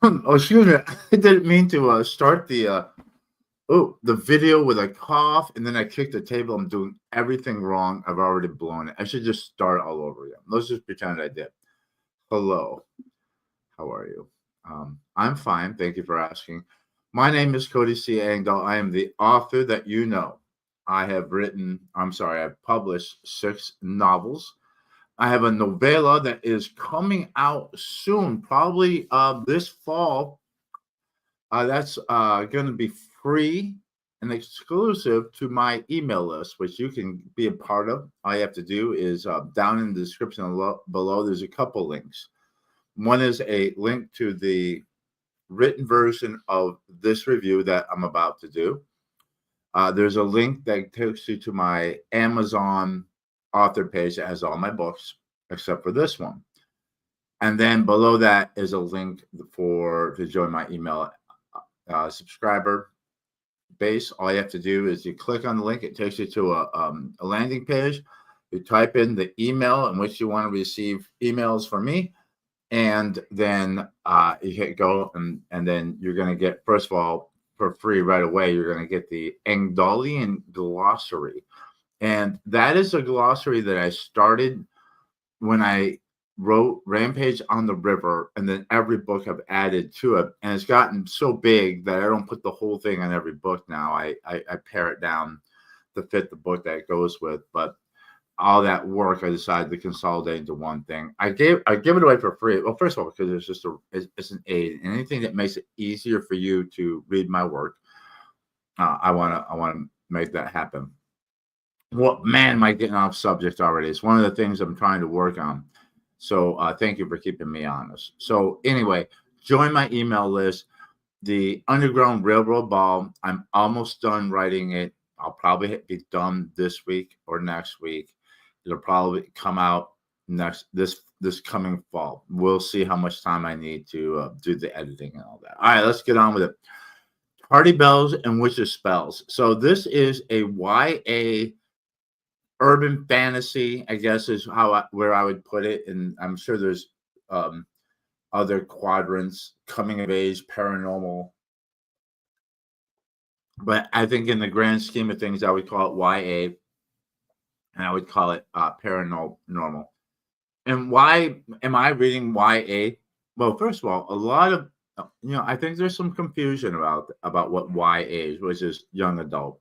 Oh, excuse me. I didn't mean to start the video with a cough, and then I kicked the table. I'm doing everything wrong. I've already blown it. I should just start all over again. Let's just pretend I did. Hello, how are you? I'm fine. Thank you for asking. My name is Cody C. Engdahl. I am the author that you know. I've published 6 novels. I have a novella that is coming out soon, probably this fall. That's going to be free and exclusive to my email list, which you can be a part of. All you have to do is down in the description below, there's a couple links. One is a link to the written version of this review that I'm about to do. There's a link that takes you to my Amazon author page that has all my books except for this one. And then below that is a link to join my email subscriber base. All you have to do is you click on the link. It takes you to a landing page. You type in the email in which you want to receive emails from me, and then you hit go, and then you're going to get, first of all, for free right away, you're going to get the Engdahlian glossary. And that is a glossary that I started when I wrote Rampage on the River, and then every book I've added to it. And it's gotten so big that I don't put the whole thing on every book now. I pare it down to fit the book that it goes with. But all that work, I decided to consolidate into one thing. I give it away for free. Well, first of all, because it's an aid. And anything that makes it easier for you to read my work, I want to make that happen. Well, man, am I getting off subject already? It's one of the things I'm trying to work on. So thank you for keeping me honest. So anyway, join my email list. The Underground Railroad Ball, I'm almost done writing it. I'll probably be done this week or next week. It'll probably come out this coming fall. We'll see how much time I need to do the editing and all that. All right, let's get on with it. Party Bells and Witches Spells. So this is a YA urban fantasy, I guess, is where I would put it. And I'm sure there's other quadrants, coming of age, paranormal. But I think in the grand scheme of things, I would call it YA, and I would call it paranormal. And why am I reading YA? Well, first of all, a lot of I think there's some confusion about what YA is, which is young adult.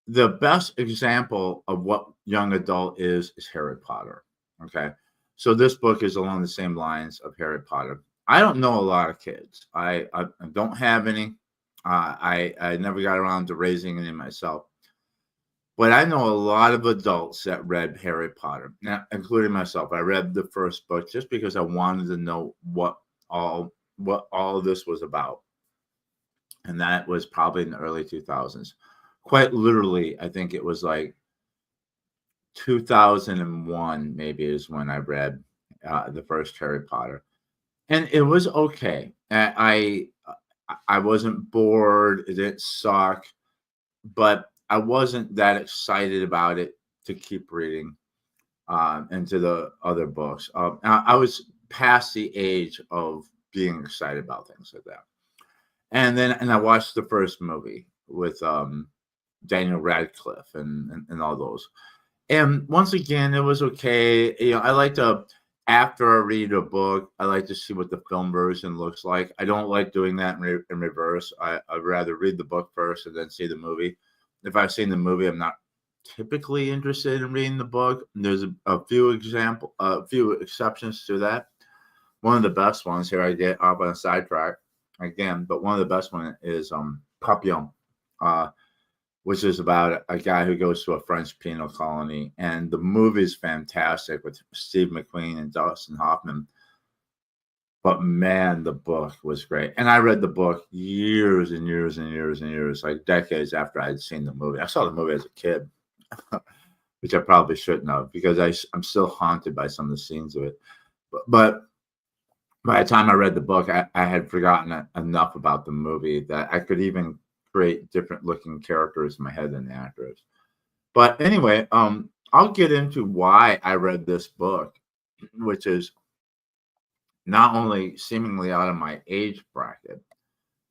The best example of what young adult is Harry Potter. Okay. So this book is along the same lines of Harry Potter. I don't know a lot of kids. I don't have any. I never got around to raising any myself. But I know a lot of adults that read Harry Potter, now, including myself. I read the first book just because I wanted to know what all of this was about. And that was probably in the early 2000s. Quite literally, I think it was like 2001 maybe is when I read the first Harry Potter, and it was okay. I wasn't bored. It didn't suck, but I wasn't that excited about it to keep reading into the other books. I was past the age of being excited about things like that. And I watched the first movie with Daniel Radcliffe and all those. And once again, it was okay. I like to, after I read a book, I like to see what the film version looks like. I don't like doing that in reverse. I'd rather read the book first and then see the movie. If I've seen the movie, I'm not typically interested in reading the book. There's a few exceptions to that. One of the best ones here, I get off on a sidetrack again, but one of the best ones is Papillon. Which is about a guy who goes to a French penal colony. And the movie is fantastic with Steve McQueen and Dustin Hoffman. But man, the book was great. And I read the book years and years and years and years, like decades after I'd seen the movie. I saw the movie as a kid, which I probably shouldn't have, because I'm still haunted by some of the scenes of it. But by the time I read the book, I had forgotten enough about the movie that I could even create different looking characters in my head than the actors. But anyway, I'll get into why I read this book, which is not only seemingly out of my age bracket,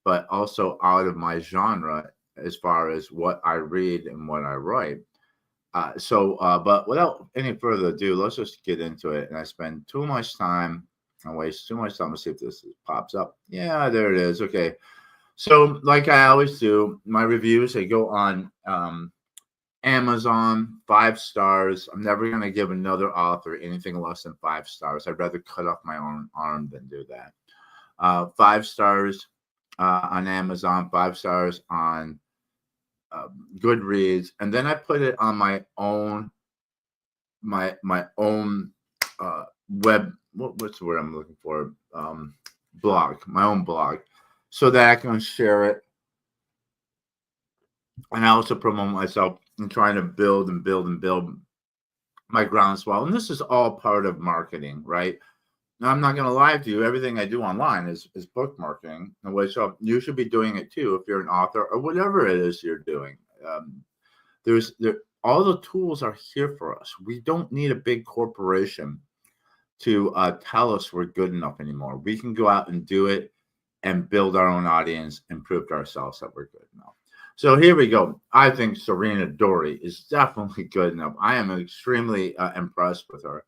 but also out of my genre as far as what I read and what I write. But without any further ado, let's just get into it. And I spend too much time, I waste too much time. Let's see if this pops up. Yeah, there it is. Okay. So, like I always do, my reviews, they go on Amazon, 5 stars. I'm never going to give another author anything less than 5 stars. I'd rather cut off my own arm than do that. 5 stars on Amazon, 5 stars on Goodreads, and then I put it on my own web. What's the word I'm looking for? Blog, my own blog, so that I can share it, and I also promote myself and trying to build and build and build my groundswell. And this is all part of marketing, right? Now, I'm not going to lie to you. Everything I do online is book marketing, and which you should be doing it too if you're an author or whatever it is you're doing. There all the tools are here for us. We don't need a big corporation to tell us we're good enough anymore. We can go out and do it and build our own audience and prove to ourselves that we're good enough. So here we go. I think Sarina Dorie is definitely good enough. I am extremely impressed with her.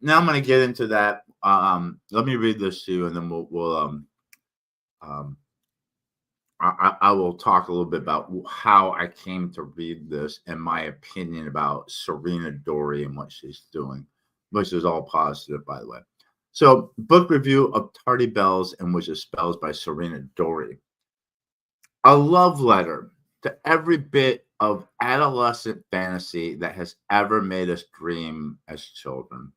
Now I'm going to get into that. Let me read this to you, and then um, I will talk a little bit about how I came to read this and my opinion about Sarina Dorie and what she's doing, which is all positive, by the way. So, book review of Tardy Bells and Witches Spells by Sarina Dorie. A love letter to every bit of adolescent fantasy that has ever made us dream as children.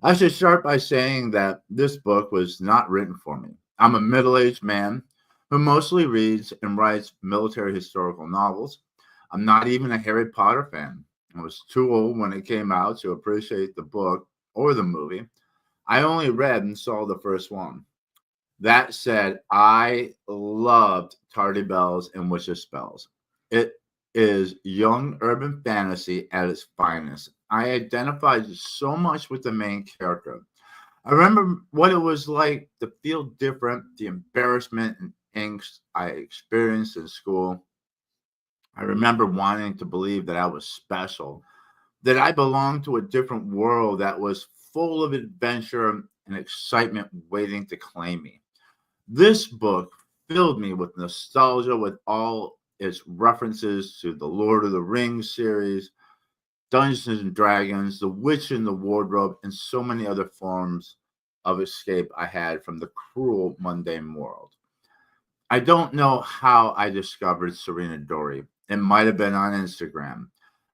I should start by saying that this book was not written for me. I'm a middle-aged man who mostly reads and writes military historical novels. I'm not even a Harry Potter fan. I was too old when it came out to appreciate the book or the movie. I only read and saw the first one. That said, I loved Tardy Bells and Witches Spells. It is young urban fantasy at its finest. I identified so much with the main character. I remember what it was like to feel different, the embarrassment and angst I experienced in school. I remember wanting to believe that I was special, that I belonged to a different world that was full of adventure and excitement waiting to claim me. This book filled me with nostalgia with all its references to the Lord of the Rings series, Dungeons and Dragons, The Witch in the Wardrobe, and so many other forms of escape I had from the cruel, mundane world. I don't know how I discovered Sarina Dorie. It might have been on Instagram.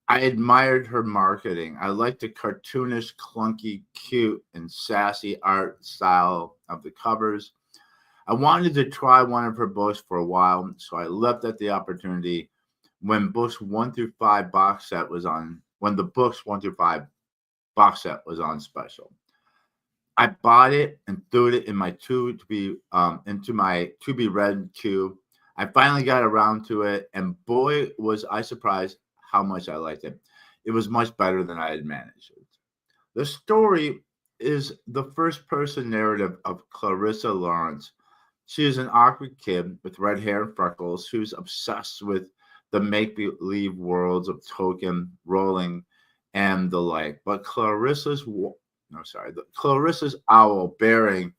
I admired her marketing. I liked the cartoonish, clunky, cute, and sassy art style of the covers. I wanted to try one of her books for a while, so I leapt at the opportunity when books 1 through 5 box set was on. When the books 1 through 5 box set was on special, I bought it and threw it in my into my to be read queue. I finally got around to it, and boy, was I surprised how much I liked it. It was much better than I had managed. The story is the first person narrative of Clarissa Lawrence. She is an awkward kid with red hair and freckles who's obsessed with the make believe worlds of Tolkien, Rowling, and the like. But Clarissa's owl bearing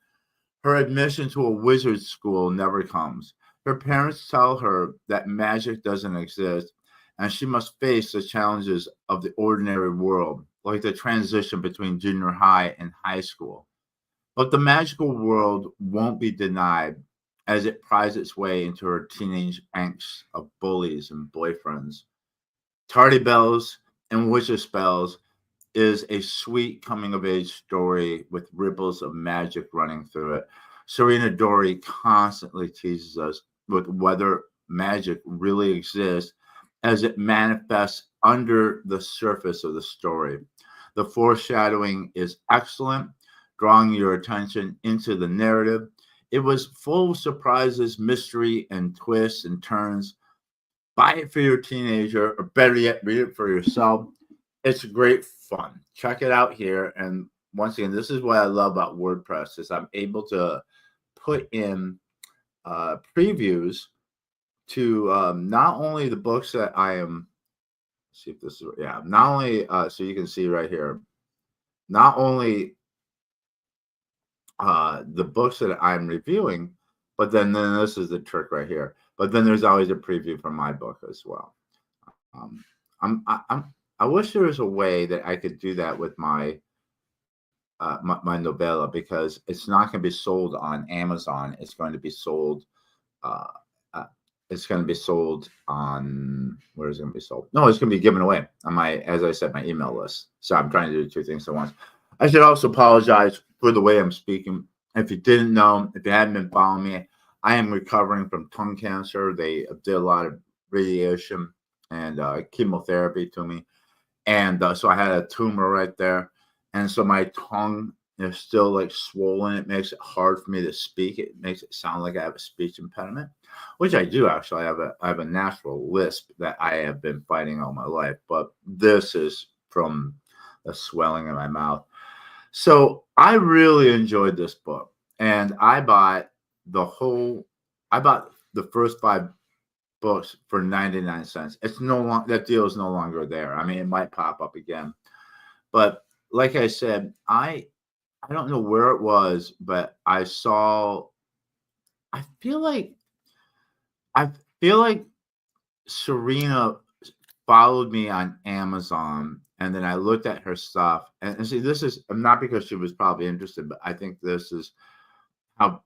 her admission to a wizard school never comes. Her parents tell her that magic doesn't exist and she must face the challenges of the ordinary world, like the transition between junior high and high school. But the magical world won't be denied as it pries its way into her teenage angst of bullies and boyfriends. Tardy Bells and Witches Spells is a sweet coming of age story with ripples of magic running through it. Sarina Dorie constantly teases us with whether magic really exists as it manifests under the surface of the story. The foreshadowing is excellent, drawing your attention into the narrative. It was full of surprises, mystery, and twists and turns. Buy it for your teenager, or better yet, read it for yourself. It's great fun. Check it out here, and once again, this is what I love about WordPress is I'm able to put in previews to not only the books that I am. See if this is not only so you can see right here, not only the books that I'm reviewing, but then this is the trick right here. But then there's always a preview for my book as well. Um, I wish there was a way that I could do that with my novella, because it's not going to be sold on Amazon. It's going to be sold. Uh, uh, it's going to be sold on, where is it going to be sold? No, it's going to be given away on my, as I said, my email list. So I'm trying to do two things at once. I should also apologize for the way I'm speaking. If you didn't know, if you hadn't been following me, I am recovering from tongue cancer. They did a lot of radiation and chemotherapy to me. And so I had a tumor right there. And so my tongue is still like swollen. It makes it hard for me to speak. It makes it sound like I have a speech impediment, which I do actually. I have a natural lisp that I have been fighting all my life. But this is from the swelling in my mouth. So I really enjoyed this book. And I bought the first 5 books for 99 cents. It's no longer, that deal is no longer there. I mean, it might pop up again. But like I said, I don't know where it was, but I feel like Sarina followed me on Amazon, and then I looked at her stuff, and see, this is not because she was probably interested, but I think this is how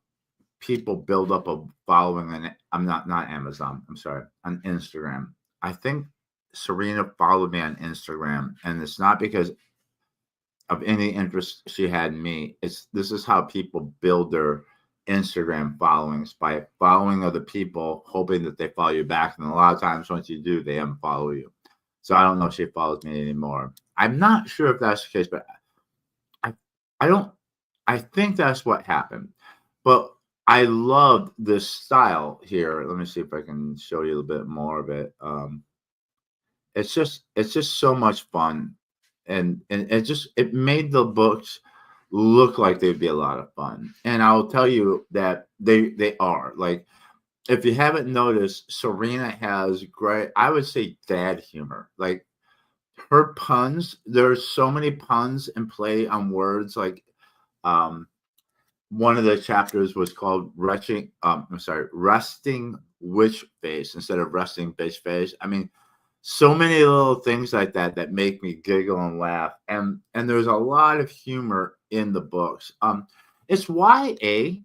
people build up a following. And I'm not Amazon. I'm sorry, on Instagram. I think Sarina followed me on Instagram, and it's not because of any interest she had in me. This is how people build their Instagram followings, by following other people, hoping that they follow you back. And a lot of times, once you do, they unfollow you. So I don't know if she follows me anymore. I'm not sure if that's the case, but I think that's what happened. But I loved this style here. Let me see if I can show you a little bit more of it. It's just so much fun, and it made the books look like they'd be a lot of fun. And I'll tell you that they are. Like, if you haven't noticed, Sarina has great, I would say, dad humor. Like, her puns, there's so many puns and play on words. Like, one of the chapters was called resting witch face instead of resting bitch face. I mean, so many little things like that make me giggle and laugh. And there's a lot of humor in the books. It's YA,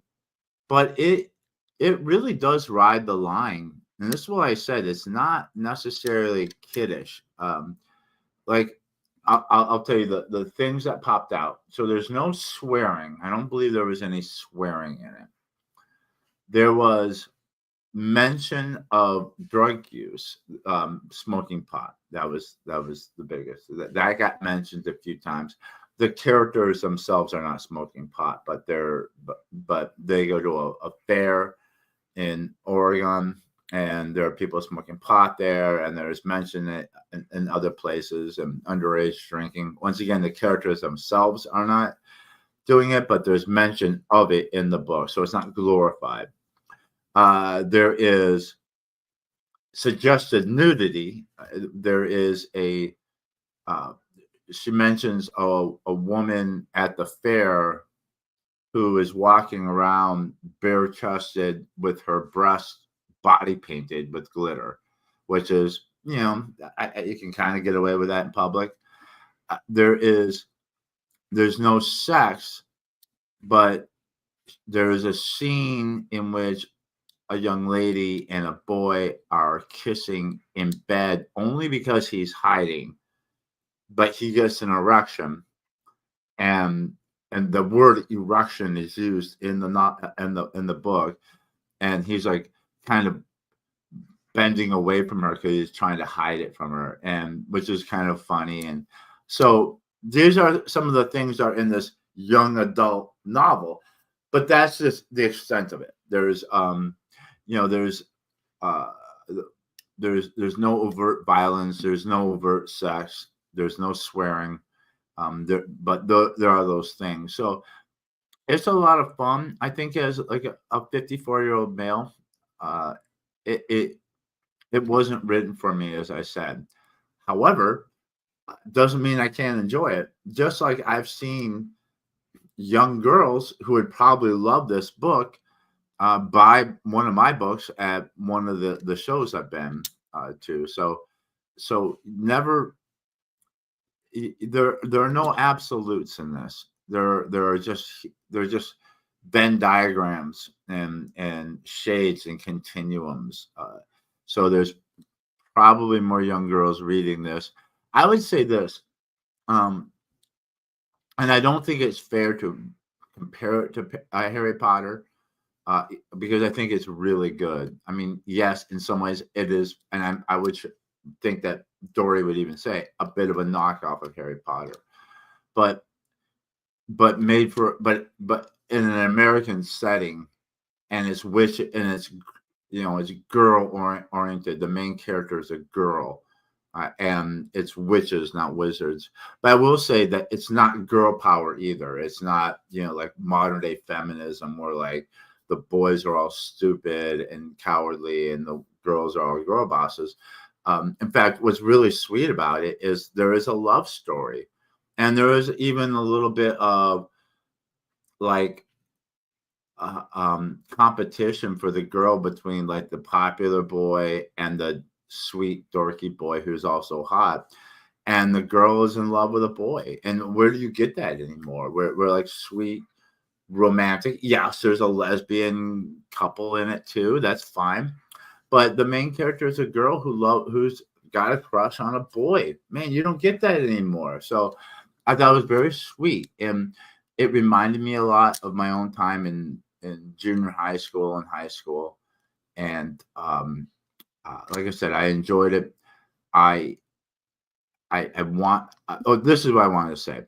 but it really does ride the line. And this is what I said. It's not necessarily kiddish. Like, I'll tell you the things that popped out. So there's no swearing. I don't believe there was any swearing in it. There was mention of drug use, smoking pot. That was the biggest. That got mentioned a few times. The characters themselves are not smoking pot, but they go to a fair in Oregon, and there are people smoking pot there, and there's mention in other places, and underage drinking. Once again, the characters themselves are not doing it, but there's mention of it in the book, so it's not glorified. There is suggested nudity. There is she mentions a woman at the fair who is walking around bare-chested with her breast body painted with glitter, which is, you can kind of get away with that in public. There's no sex, but there is a scene in which a young lady and a boy are kissing in bed only because he's hiding, but he gets an erection, and the word erection is used in the book, and he's like kind of bending away from her because he's trying to hide it from her, and which is kind of funny. And so these are some of the things that are in this young adult novel, but that's just the extent of it. There's there's no overt violence, there's no overt sex, there's no swearing, There are those things. So it's a lot of fun. I think as like a 54-year-old male, uh, it, it it wasn't written for me, as I said. However, doesn't mean I can't enjoy it. Just like I've seen young girls who would probably love this book buy one of my books at one of the shows I've been to. So never there are no absolutes in this. There are just Venn diagrams and shades and continuums. So there's probably more young girls reading this. I would say this, um, and I don't think it's fair to compare it to Harry Potter uh, because I think it's really good. I mean, yes, in some ways it is, and I would think that Dorie would even say a bit of a knockoff of Harry Potter, but but in an American setting, and it's girl oriented. The main character is a girl, and it's witches, not wizards. But I will say that it's not girl power either. It's not like modern day feminism where like the boys are all stupid and cowardly and the girls are all girl bosses. In fact, what's really sweet about it is there is a love story, and there is even a little bit of like competition for the girl between like the popular boy and the sweet dorky boy who's also hot, and the girl is in love with a boy. And where do you get that anymore? We're like sweet romantic. Yes, there's a lesbian couple in it too. That's fine, but the main character is a girl who's got a crush on a boy. Man, you don't get that anymore. So I thought it was very sweet, and it reminded me a lot of my own time in junior high school and high school. And like I said, I enjoyed it. I I want. Oh, this is what I wanted to say,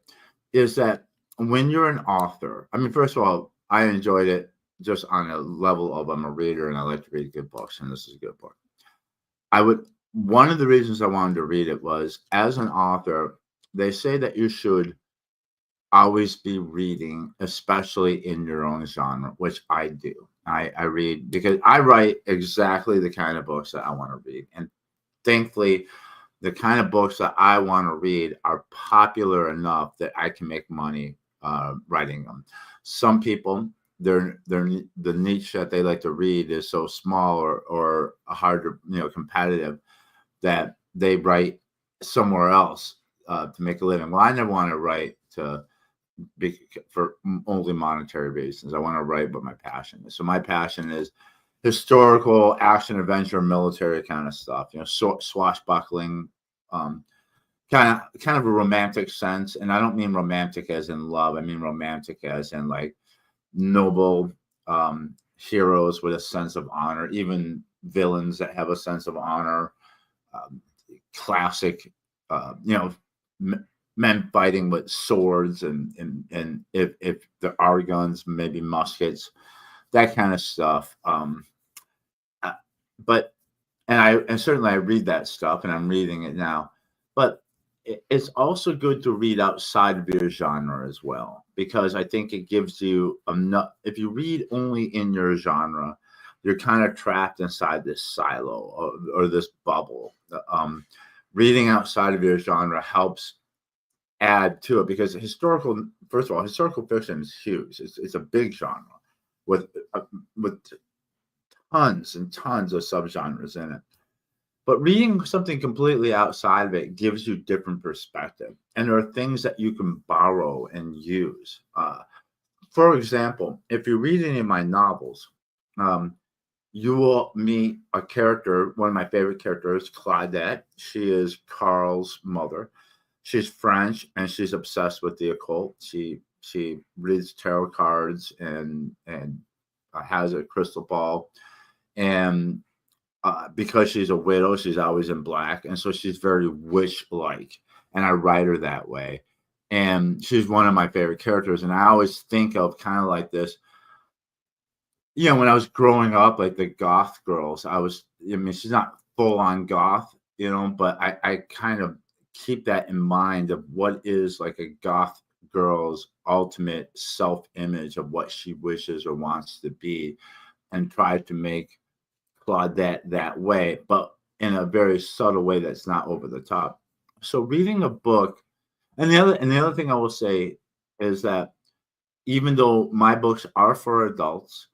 is that when you're an author, I mean, first of all, I enjoyed it just on a level of I'm a reader and I like to read good books, and this is a good book. I would. One of the reasons I wanted to read it was as an author, they say that you should always be reading, especially in your own genre, which I do. I read because I write exactly the kind of books that I want to read. And thankfully, the kind of books that I want to read are popular enough that I can make money writing them. Some people, the niche that they like to read is so small or hard to competitive that they write somewhere else to make a living. Well, I never want to write for only monetary reasons. I want to write what my passion is. So my passion is historical, action, adventure, military kind of stuff. Swashbuckling, um, kind of a romantic sense. And I don't mean romantic as in love. I mean romantic as in like noble heroes with a sense of honor, even villains that have a sense of honor. Um, Classic, men fighting with swords and if there are guns, maybe muskets, that kind of stuff. Uh, but and certainly I read that stuff, and I'm reading it now. But it's also good to read outside of your genre as well, because I think it gives you enough. If you read only in your genre, you're kind of trapped inside this silo or this bubble. Reading outside of your genre helps add to it because first of all, historical fiction is huge. It's a big genre with with tons and tons of subgenres in it. But reading something completely outside of it gives you different perspective, and there are things that you can borrow and use. For example, if you read any of my novels, um, you will meet a character. One of my favorite characters, Claudette. She is Carl's mother. She's French and she's obsessed with the occult. She reads tarot cards and has a crystal ball. And because she's a widow, she's always in black, and so she's very witch-like. And I write her that way. And she's one of my favorite characters. And I always think of kind of like this. When I was growing up, like the goth girls, I mean, she's not full on goth, but I kind of keep that in mind of what is like a goth girl's ultimate self-image of what she wishes or wants to be, and try to make Claudette that way, but in a very subtle way that's not over the top. So reading a book, and the other thing I will say is that even though my books are for adults,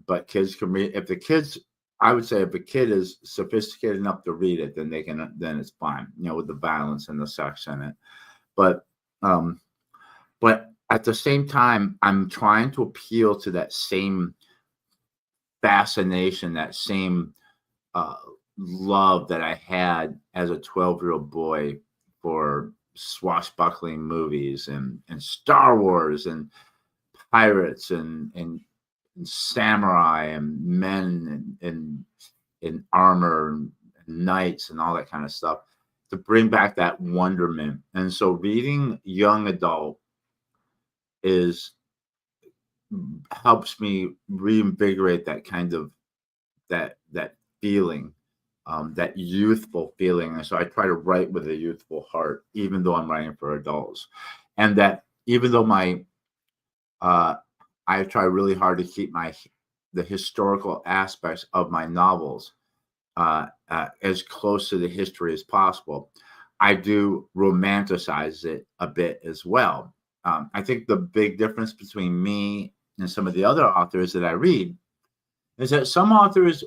but kids can read. If the kids, I would say, if a kid is sophisticated enough to read it, then they can. Then it's fine, with the violence and the sex in it. But um, but at the same time, I'm trying to appeal to that same fascination, that same uh, love that I had as a 12-year-old boy for swashbuckling movies and Star Wars and pirates and samurai and men in armor and knights and all that kind of stuff, to bring back that wonderment. And so reading young adult is helps me reinvigorate that kind of that feeling, that youthful feeling. And so I try to write with a youthful heart, even though I'm writing for adults, and that even though uh, I try really hard to keep the historical aspects of my novels as close to the history as possible, I do romanticize it a bit as well. I think the big difference between me and some of the other authors that I read is that some authors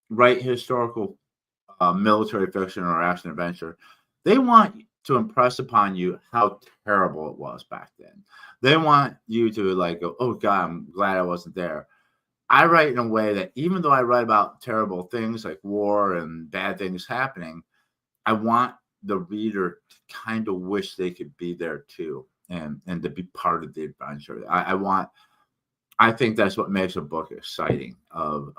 write historical military fiction or action adventure. They want to impress upon you how terrible it was back then. They want you to like go, oh God, I'm glad I wasn't there. I write in a way that even though I write about terrible things like war and bad things happening, I want the reader to kind of wish they could be there too, and to be part of the adventure. I think that's what makes a book exciting, of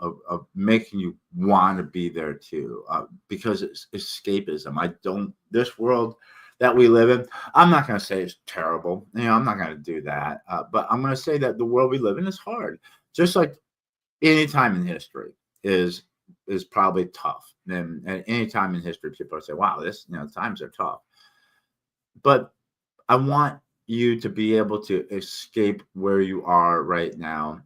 making you want to be there too, because it's escapism. This world that we live in, I'm not going to say it's terrible. I'm not going to do that. But I'm going to say that the world we live in is hard, just like any time in history is probably tough. And at any time in history, people say, wow, times are tough. But I want you to be able to escape where you are right now,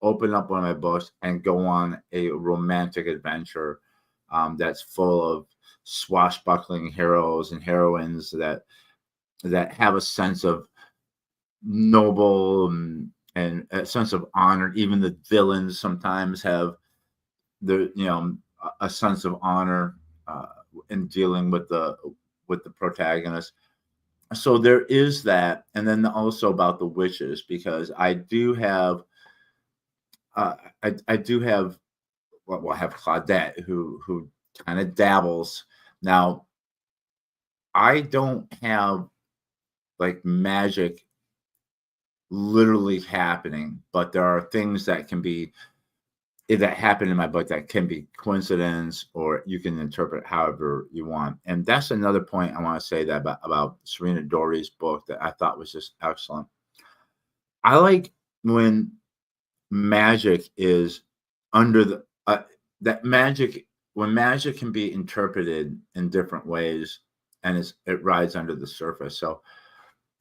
open up one of my books, and go on a romantic adventure that's full of swashbuckling heroes and heroines that have a sense of noble and a sense of honor. Even the villains sometimes have a sense of honor in dealing with the protagonist. So there is that, and then also about the witches, because I do have I do have I have Claudette who kind of dabbles. Now I don't have like magic literally happening, but there are things that happen in my book that can be coincidence, or you can interpret however you want. And that's another point I want to say that about Sarina Dorie's book that I thought was just excellent. I like when magic is under the that magic when magic can be interpreted in different ways, and it rides under the surface. So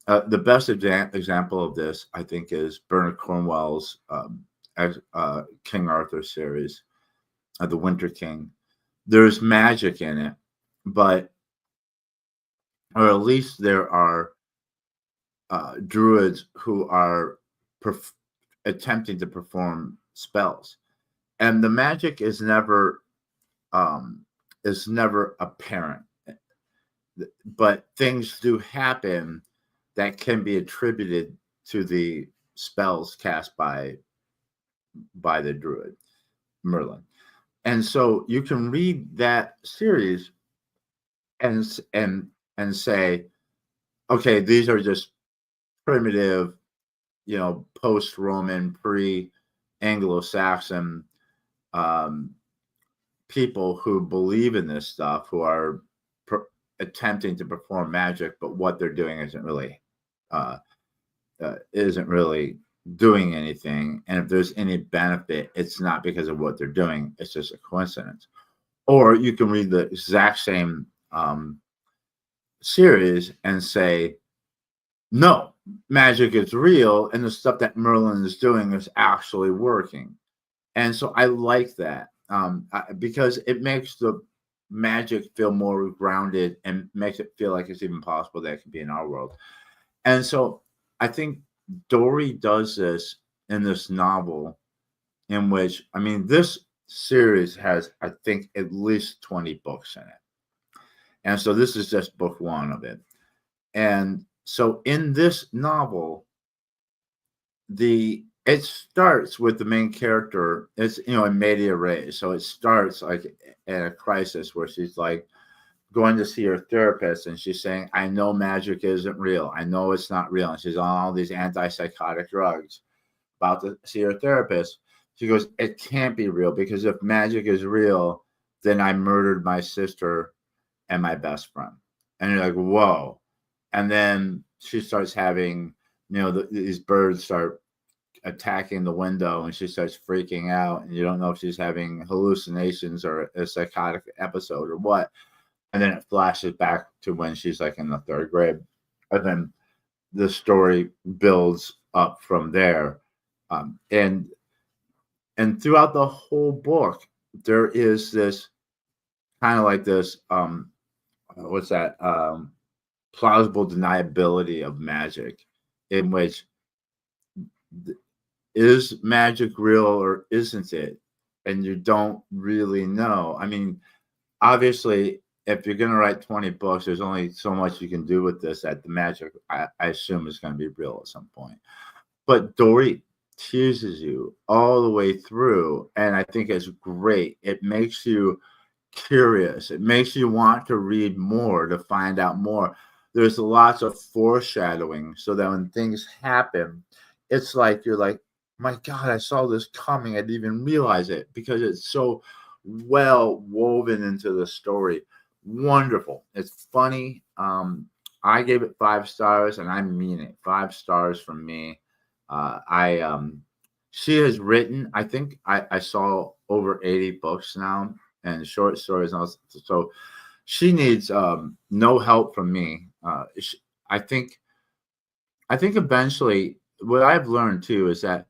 the best example of this, I think, is Bernard Cornwell's King Arthur series, The Winter King. There's magic in it, or at least there are druids who are attempting to perform spells, and the magic is never apparent, but things do happen that can be attributed to the spells cast by the druid Merlin. And so you can read that series and say, okay, these are just primitive, post-Roman, pre-Anglo-Saxon people who believe in this stuff, who are attempting to perform magic, but what they're doing isn't really doing anything. And if there's any benefit, it's not because of what they're doing. It's just a coincidence. Or you can read the exact same series and say, no, magic is real, and the stuff that Merlin is doing is actually working. And so I like that, because it makes the magic feel more grounded and makes it feel like it's even possible that it could be in our world. And so I think Dorie does this in this novel, in which, I mean, this series has, I think, at least 20 books in it. And so this is just book one of it. And so in this novel, it starts with the main character. It's, in media res. So it starts like at a crisis where she's like going to see her therapist, and she's saying, I know magic isn't real. I know it's not real. And she's on all these antipsychotic drugs, about to see her therapist. She goes, it can't be real, because if magic is real, then I murdered my sister and my best friend. And you're like, whoa. And then she starts having, these birds start attacking the window, and she starts freaking out, and you don't know if she's having hallucinations or a psychotic episode or what. And then it flashes back to when she's like in the third grade. And then the story builds up from there. And throughout the whole book, there is this kind of like this, what's that? Plausible deniability of magic, in which is magic real or isn't it? And you don't really know. I mean, obviously, if you're going to write 20 books, there's only so much you can do with this, that the magic, I assume, is going to be real at some point. But Dorie teases you all the way through, and I think it's great. It makes you curious. It makes you want to read more, to find out more. There's lots of foreshadowing, so that when things happen, it's like you're like, my God, I saw this coming. I didn't even realize it, because it's so well woven into the story. Wonderful. It's funny. I gave it 5 stars, and I mean it. 5 stars from me. She has written, I think I saw over 80 books now, and short stories. And so she needs no help from me. I think eventually, what I've learned too is that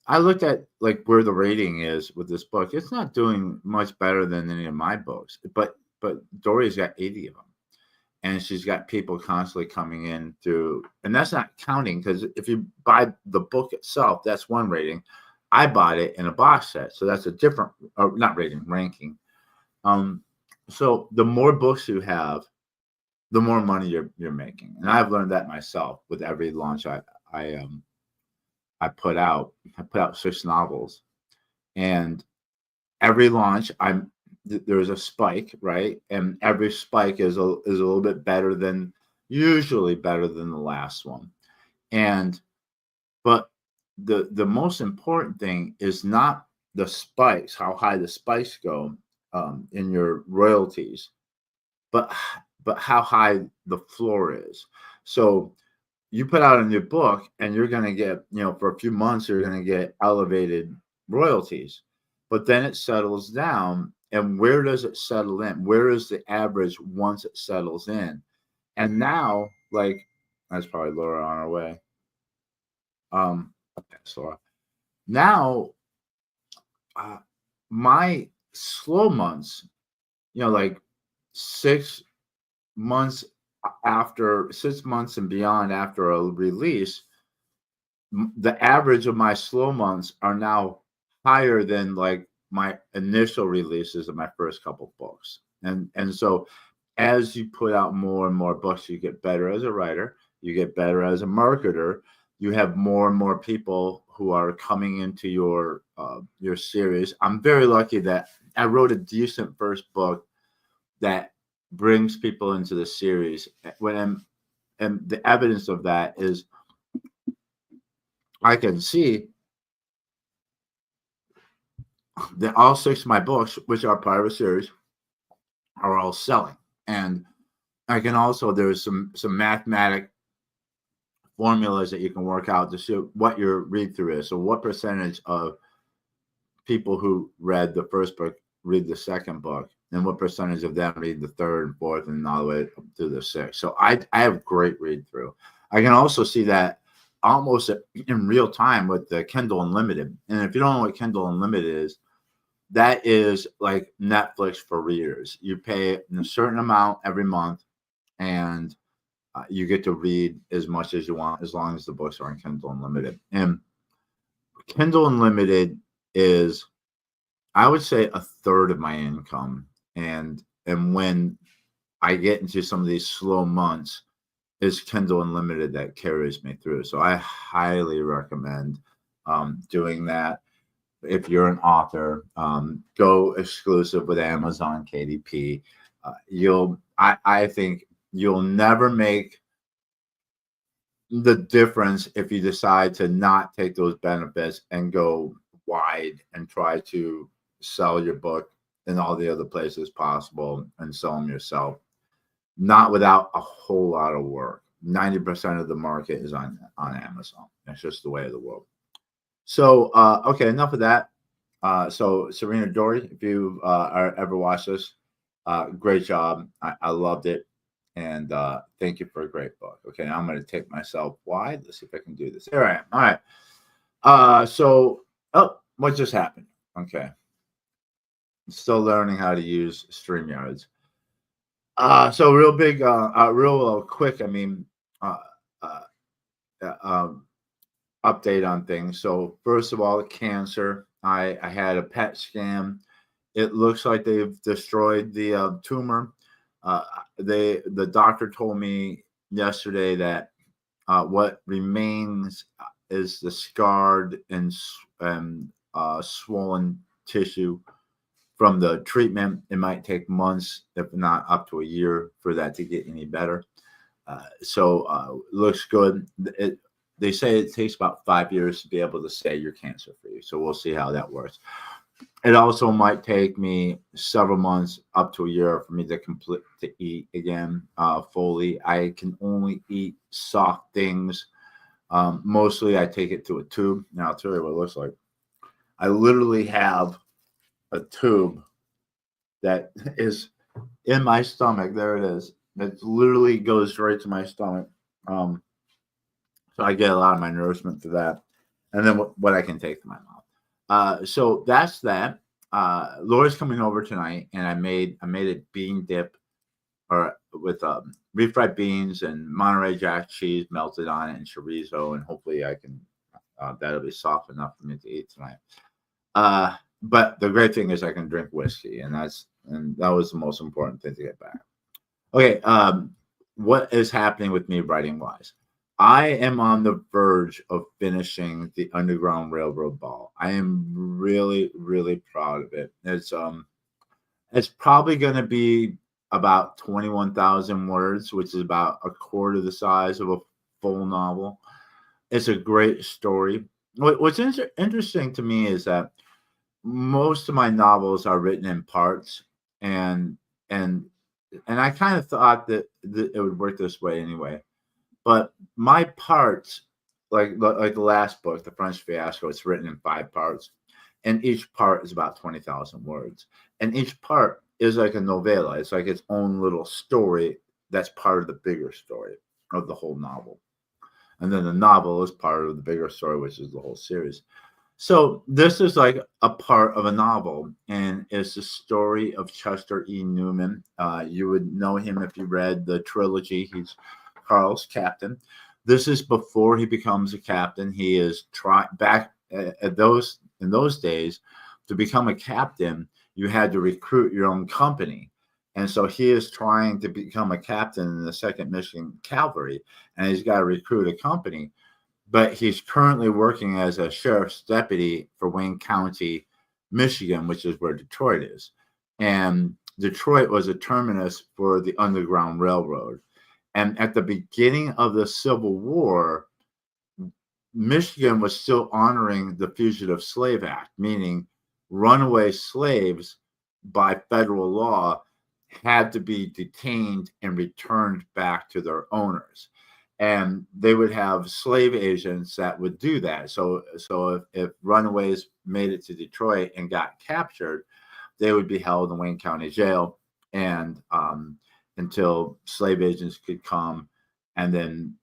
I looked at like where the rating is with this book. It's not doing much better than any of my books, but Dorie's got 80 of them, and she's got people constantly coming in through, and that's not counting, because if you buy the book itself, that's one rating. I bought it in a box set, so that's a different, not rating, ranking. So the more books you have, the more money you're making, and I've learned that myself with every launch I put out. I put out 6 novels, and every launch there's a spike, right? And every spike is a little bit better than, usually better than the last one. But the most important thing is not the spikes, how high the spikes go in your royalties, but how high the floor is. So you put out a new book, and you're going to get, for a few months, you're going to get elevated royalties, but then it settles down. And where does it settle in? Where is the average once it settles in? And now, like, that's probably Laura on her way. Okay, Laura. Now, my slow months, like 6 months after, 6 months and beyond after a release, the average of my slow months are now higher than like my initial releases of my first couple books. And so as you put out more and more books, you get better as a writer, you get better as a marketer, you have more and more people who are coming into your series. I'm very lucky that I wrote a decent first book that brings people into the series. And the evidence of that is I can see that all 6 of my books, which are part of a series, are all selling. And I can also, there's some mathematic formulas that you can work out to see what your read through is. So what percentage of people who read the first book read the second book, and what percentage of them read the third and fourth and all the way up to the sixth. So I have great read through. I can also see that almost in real time with the Kindle Unlimited. And if you don't know what Kindle Unlimited is, that is like Netflix for readers. You pay a certain amount every month, and you get to read as much as you want as long as the books are on Kindle Unlimited. And Kindle Unlimited is, I would say, a third of my income. And when I get into some of these slow months, it's Kindle Unlimited that carries me through. So I highly recommend doing that. If you're an author, go exclusive with Amazon KDP. I think you'll never make the difference if you decide to not take those benefits and go wide and try to sell your book in all the other places possible and sell them yourself. Not without a whole lot of work. 90% of the market is on Amazon. That's just the way of the world. So, okay, enough of that. So Sarina, Dorie, if you ever watched this, great job. I loved it. And thank you for a great book. Okay, now I'm going to take myself wide. Let's see if I can do this. There I am. All right. What just happened? Okay. Still learning how to use StreamYards. So real quick, I mean, update on things. So first of all, cancer. I had a PET scan. It looks like they've destroyed the tumor. The doctor told me yesterday that what remains is the scarred and swollen tissue from the treatment. It might take months, if not up to a year, for that to get any better. Looks good. They say it takes about 5 years to be able to say you're cancer free. So we'll see how that works. It also might take me several months up to a year for me to eat again fully. I can only eat soft things. Mostly I take it to a tube. Now I'll tell you what it looks like. I literally have a tube that is in my stomach. There it is. It literally goes right to my stomach. So I get a lot of my nourishment through that. And then what I can take to my mouth. So that's that. Laura's coming over tonight, and I made a bean dip with refried beans and Monterey Jack cheese melted on it and chorizo, and hopefully I can that'll be soft enough for me to eat tonight. But the great thing is I can drink whiskey, and that was the most important thing to get back. Okay, what is happening with me writing wise? I am on the verge of finishing the Underground Railroad ball. I am really, really proud of it. It's probably going to be about 21,000 words, which is about a quarter the size of a full novel. It's a great story. What's interesting to me is that most of my novels are written in parts, and I kind of thought that it would work this way anyway. But my parts, like the last book, The French Fiasco, it's written in 5 parts, and each part is about 20,000 words, and each part is like a novella. It's like its own little story that's part of the bigger story of the whole novel, and then the novel is part of the bigger story, which is the whole series. So this is like a part of a novel, and it's the story of Chester E. Newman. You would know him if you read the trilogy. He's Carl's captain. This is before he becomes a captain. He is back in those days. To become a captain, you had to recruit your own company, and so he is trying to become a captain in the 2nd Michigan Cavalry, and he's got to recruit a company. But he's currently working as a sheriff's deputy for Wayne County, Michigan, which is where Detroit is. And Detroit was a terminus for the Underground Railroad. And at the beginning of the Civil War, Michigan was still honoring the Fugitive Slave Act, meaning runaway slaves by federal law had to be detained and returned back to their owners. And they would have slave agents that would do that. So if runaways made it to Detroit and got captured, they would be held in Wayne County Jail, and until slave agents could come and then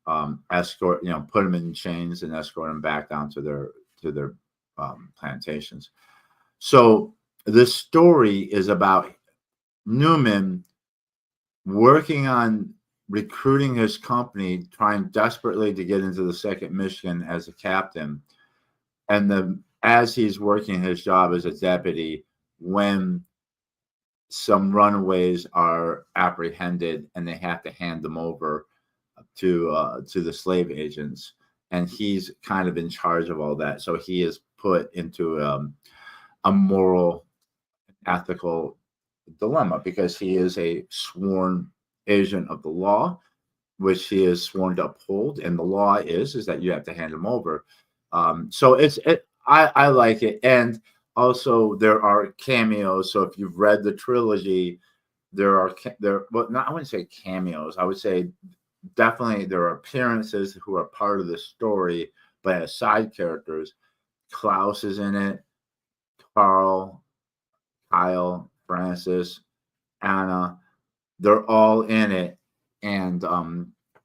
escort, put them in chains and escort them back down to their plantations. So this story is about Newman working on recruiting his company, trying desperately to get into the 2nd Michigan as a captain. And as he's working his job as a deputy, when some runaways are apprehended and they have to hand them over to the slave agents, and he's kind of in charge of all that. So he is put into a moral, ethical dilemma because he is a sworn agent of the law, which he is sworn to uphold, and the law is that you have to hand him over. So I like it, and also there are cameos. So if you've read the trilogy, well, not, I wouldn't say cameos. I would say definitely there are appearances who are part of the story, but as side characters. Klaus is in it, Carl, Kyle, Francis, Anna, they're all in it. And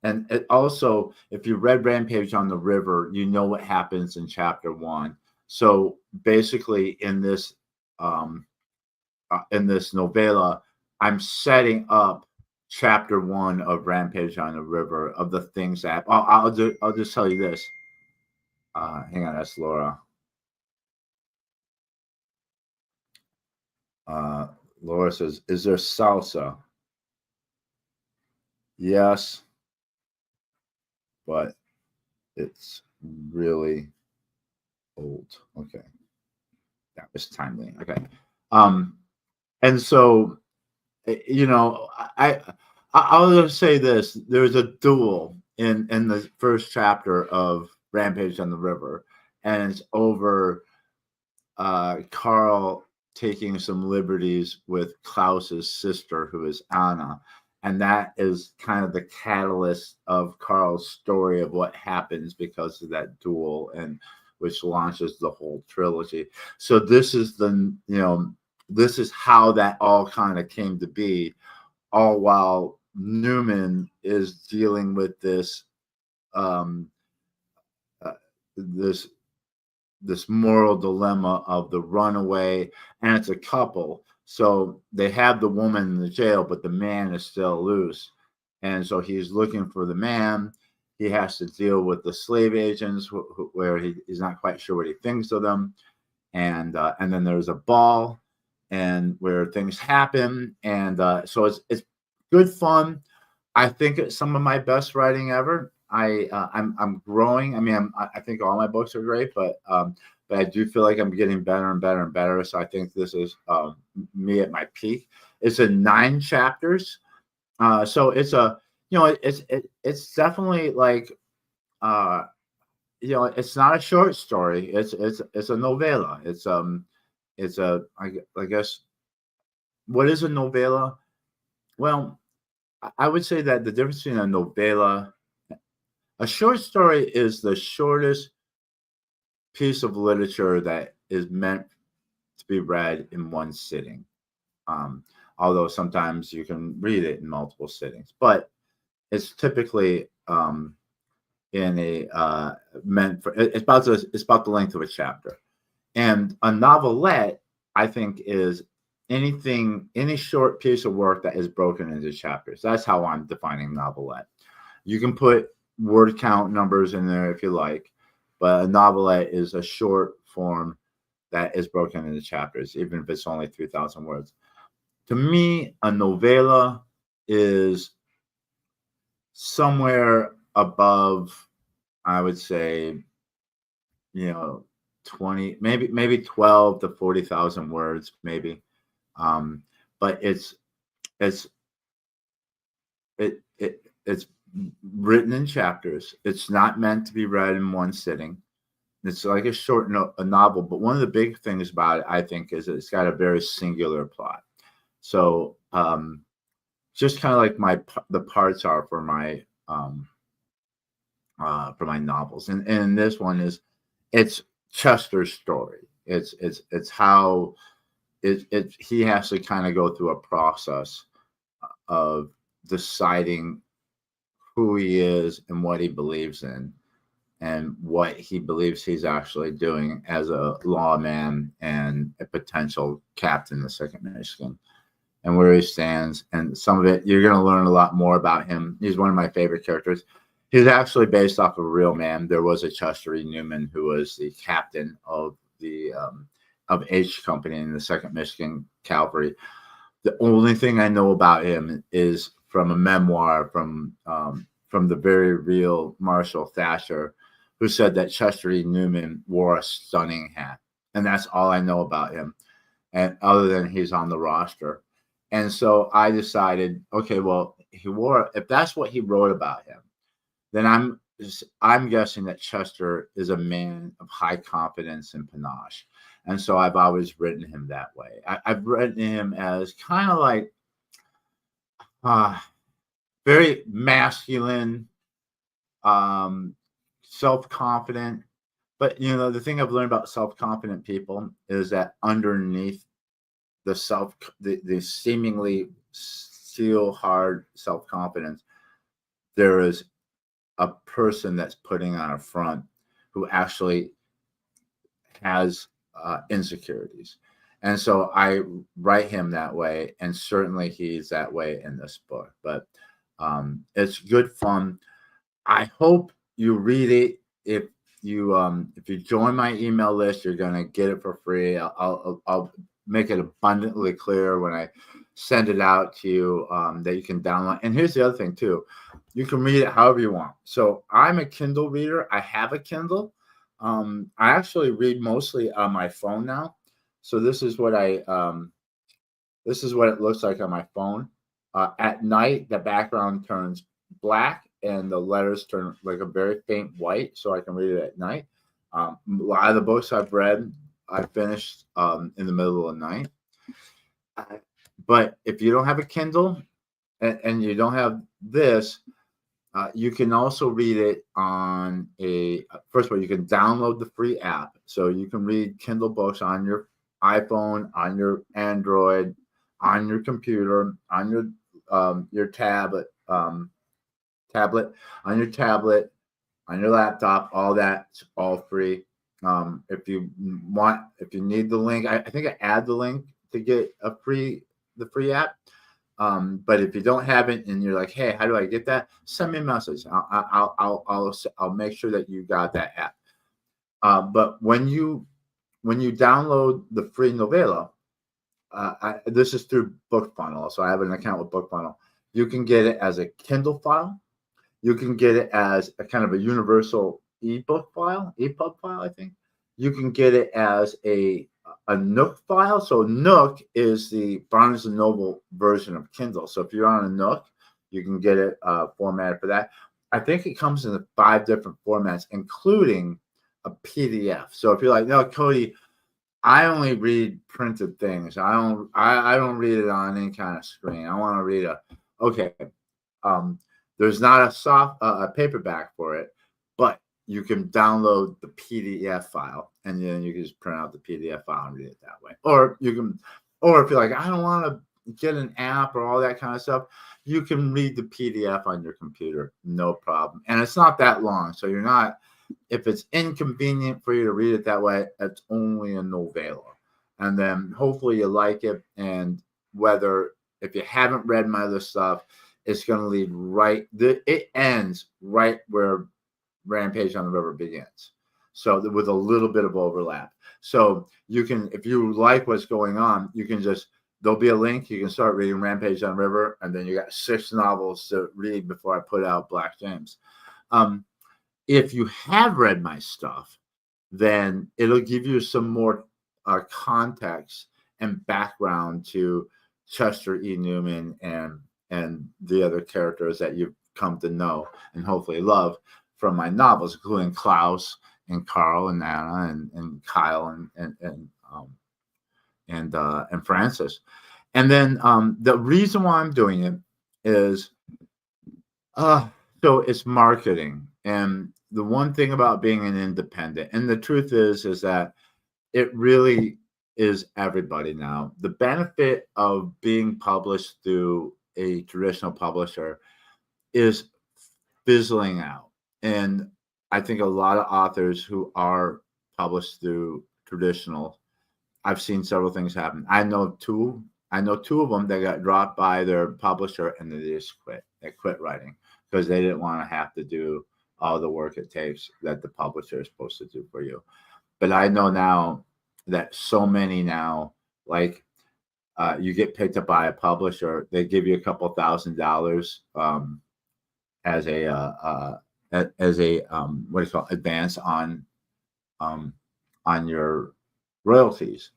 it also, if you read Rampage on the River, you know what happens in chapter 1. So basically in this novella, I'm setting up chapter 1 of Rampage on the River, of the things that I'll just tell you this. Hang on, that's Laura. Laura says, is there salsa? Yes, but it's really old. Okay. That was timely. Okay. And so, I'll just say this. There's a duel in the first chapter of Rampage on the River, and it's over Carl taking some liberties with Klaus's sister, who is Anna. And that is kind of the catalyst of Carl's story of what happens because of that duel, and which launches the whole trilogy. So this is this is how that all kind of came to be, all while Newman is dealing with this this moral dilemma of the runaway, and it's a couple. So they have the woman in the jail, but the man is still loose. And so he's looking for the man. He has to deal with the slave agents where he's not quite sure what he thinks of them. And then there's a ball and where things happen. And so it's good fun. I think it's some of my best writing ever. I'm growing. I mean, I think all my books are great, but I do feel like I'm getting better and better and better. So I think this is me at my peak. It's in 9 chapters, so it's it's definitely like it's not a short story. It's a novella. I guess, what is a novella? Well, I would say that the difference between a novella, a short story is the shortest piece of literature that is meant to be read in one sitting. Although sometimes you can read it in multiple sittings, but it's typically in a meant for it's about the length of a chapter. And a novelette, I think, is any short piece of work that is broken into chapters. That's how I'm defining novelette. You can put word count numbers in there if you like, but a novelette is a short form that is broken into chapters, even if it's only 3,000 words. To me, a novella is somewhere above, I would say, 20, maybe 12 to 40,000 words, maybe. But it's written in chapters. It's not meant to be read in one sitting. It's like a novel, but one of the big things about it, I think, is it's got a very singular plot. So just kind of like the parts are for my novels, and this one it's Chester's story. It's how he has to kind of go through a process of deciding who he is and what he believes in and what he believes he's actually doing as a lawman and a potential captain of the Second Michigan, and where he stands. And some of it, you're going to learn a lot more about him. He's one of my favorite characters. He's actually based off of a real man. There was a Chester E. Newman who was the captain of the of H Company in the Second Michigan Cavalry. The only thing I know about him is from a memoir from the very real Marshall Thatcher, who said that Chester E. Newman wore a stunning hat. And that's all I know about him. And other than he's on the roster. And so I decided, okay, well, if that's what he wrote about him, then I'm guessing that Chester is a man of high confidence and panache. And so I've always written him that way. I've written him as kind of like very masculine, self-confident. But, the thing I've learned about self-confident people is that underneath the seemingly steel hard self-confidence, there is a person that's putting on a front who actually has insecurities. And so I write him that way, and certainly he's that way in this book. But it's good fun. I hope you read it. If you join my email list, you're gonna get it for free. I'll make it abundantly clear when I send it out to you that you can download. And here's the other thing too: you can read it however you want. So I'm a Kindle reader. I have a Kindle. I actually read mostly on my phone now. So this is what this is what it looks like on my phone. At night, the background turns black and the letters turn like a very faint white, so I can read it at night. A lot of the books I've read, I finished in the middle of the night. But if you don't have a Kindle and you don't have this, you can also read it on first of all, you can download the free app. So you can read Kindle books on your iPhone, on your Android, on your computer, on your tablet, on your tablet, on your laptop. All that's all free. If you need the link, I think I add the link to get the free app. But if you don't have it and you're like, hey, how do I get that? Send me a message. I'll make sure that you got that app. But when you download the free novella, this is through BookFunnel. So I have an account with BookFunnel. You can get it as a Kindle file. You can get it as a kind of a universal EPUB file, I think. You can get it as a Nook file. So Nook is the Barnes & Noble version of Kindle. So if you're on a Nook, you can get it formatted for that. I think it comes in 5 different formats, including a PDF. So if you're like, no, Cody, I only read printed things. I don't read it on any kind of screen. I want to read okay. There's not a paperback for it, but you can download the PDF file, and then you can just print out the PDF file and read it that way. Or if you're like, I don't want to get an app or all that kind of stuff, you can read the PDF on your computer, no problem. And it's not that long, so you're not. If it's inconvenient for you to read it that way, it's only a novella. And then hopefully you like it. And if you haven't read my other stuff, it's going to lead it ends right where Rampage on the River begins. So with a little bit of overlap. So you can, if you like what's going on, you can there'll be a link. You can start reading Rampage on the River. And then you got 6 novels to read before I put out Black James. If you have read my stuff, then it'll give you some more context and background to Chester E. Newman and the other characters that you've come to know and hopefully love from my novels, including Klaus and Carl and Anna and Kyle and Francis. And then the reason why I'm doing it is so it's marketing. And the one thing about being an independent, and the truth is that it really is everybody now. The benefit of being published through a traditional publisher is fizzling out. And I think a lot of authors who are published through traditional, I've seen several things happen. I know two of them that got dropped by their publisher and they just quit. They quit writing because they didn't want to have to do all the work it takes that the publisher is supposed to do for you. But I know now that so many now, like you get picked up by a publisher, they give you a couple $1,000 as a what do you call it, advance um, on your royalties.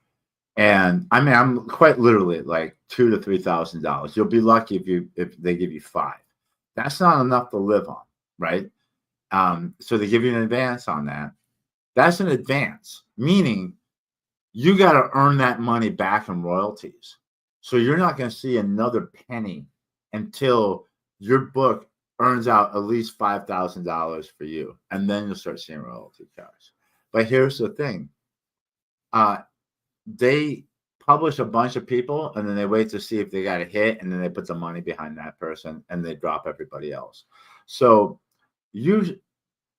And I mean, I'm quite literally like $2,000 to $3,000. You'll be lucky if they give you five. That's not enough to live on, right? So they give you an advance on that. That's an advance, meaning you got to earn that money back in royalties. So you're not going to see another penny until your book earns out at least $5,000 for you, and then you'll start seeing royalty cash. But here's the thing: they publish a bunch of people, and then they wait to see if they got a hit, and then they put the money behind that person, and they drop everybody else. So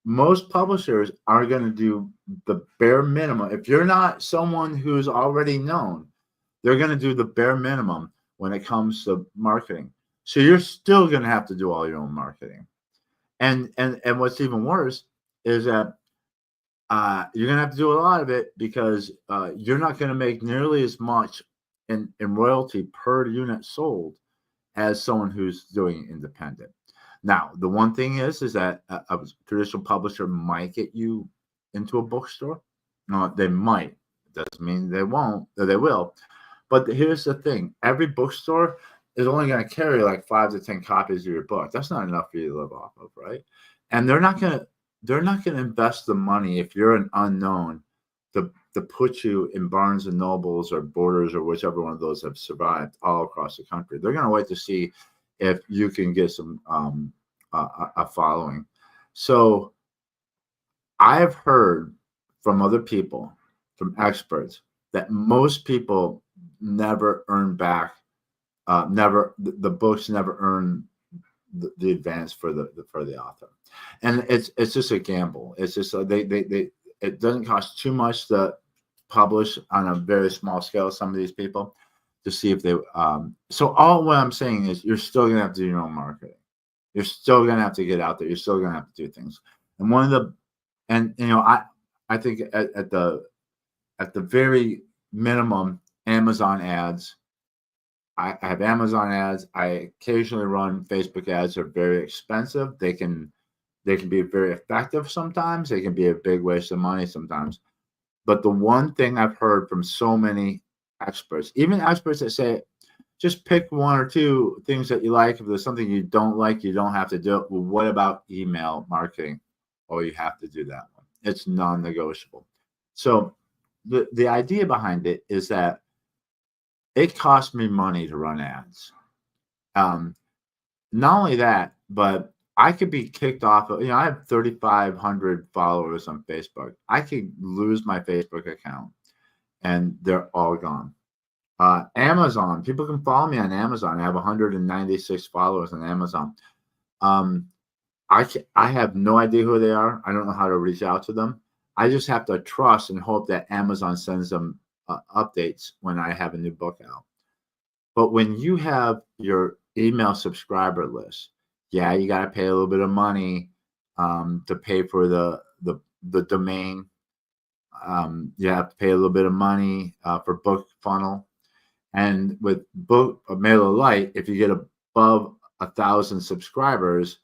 most publishers are going to do the bare minimum. If you're not someone who's already known, they're going to do the bare minimum when it comes to marketing. So you're still going to have to do all your own marketing. And what's even worse is that you're going to have to do a lot of it because you're not going to make nearly as much in royalty per unit sold as someone who's doing independent. Now, the one thing is that a traditional publisher might get you into a bookstore. They might. It doesn't mean they won't, or they will. But here's the thing: every bookstore is only going to carry like 5 to 10 copies of your book. That's not enough for you to live off of, right? And they're not going to invest the money if you're an unknown to put you in Barnes and Nobles or Borders or whichever one of those have survived all across the country. They're going to wait to see if you can get some a following. So I have heard from other people, from experts, that most people never earn back. The books never earn the advance for the author, and it's just a gamble. It's just it doesn't cost too much to publish on a very small scale. Some of these people to see if they. So all what I'm saying is you're still gonna have to do your own marketing. You're still gonna have to get out there. You're still gonna have to do things. And I think at the very minimum, Amazon ads. I have Amazon ads. I occasionally run Facebook ads. They're very expensive. They can be very effective sometimes. They can be a big waste of money sometimes. But the one thing I've heard from so many experts, even experts that say, just pick one or two things that you like. If there's something you don't like, you don't have to do it. Well, what about email marketing? Oh, you have to do that one. It's non-negotiable. So the idea behind it is that it costs me money to run ads. Not only that, but I could be kicked off of, I have 3,500 followers on Facebook. I could lose my Facebook account and they're all gone. Amazon, people can follow me on Amazon. I have 196 followers on Amazon. I have no idea who they are. I don't know how to reach out to them. I just have to trust and hope that Amazon sends them updates when I have a new book out. But when you have your email subscriber list, yeah, you got to pay a little bit of money to pay for the domain. You have to pay a little bit of money for Book Funnel. And with MailerLite, if you get above 1,000 subscribers,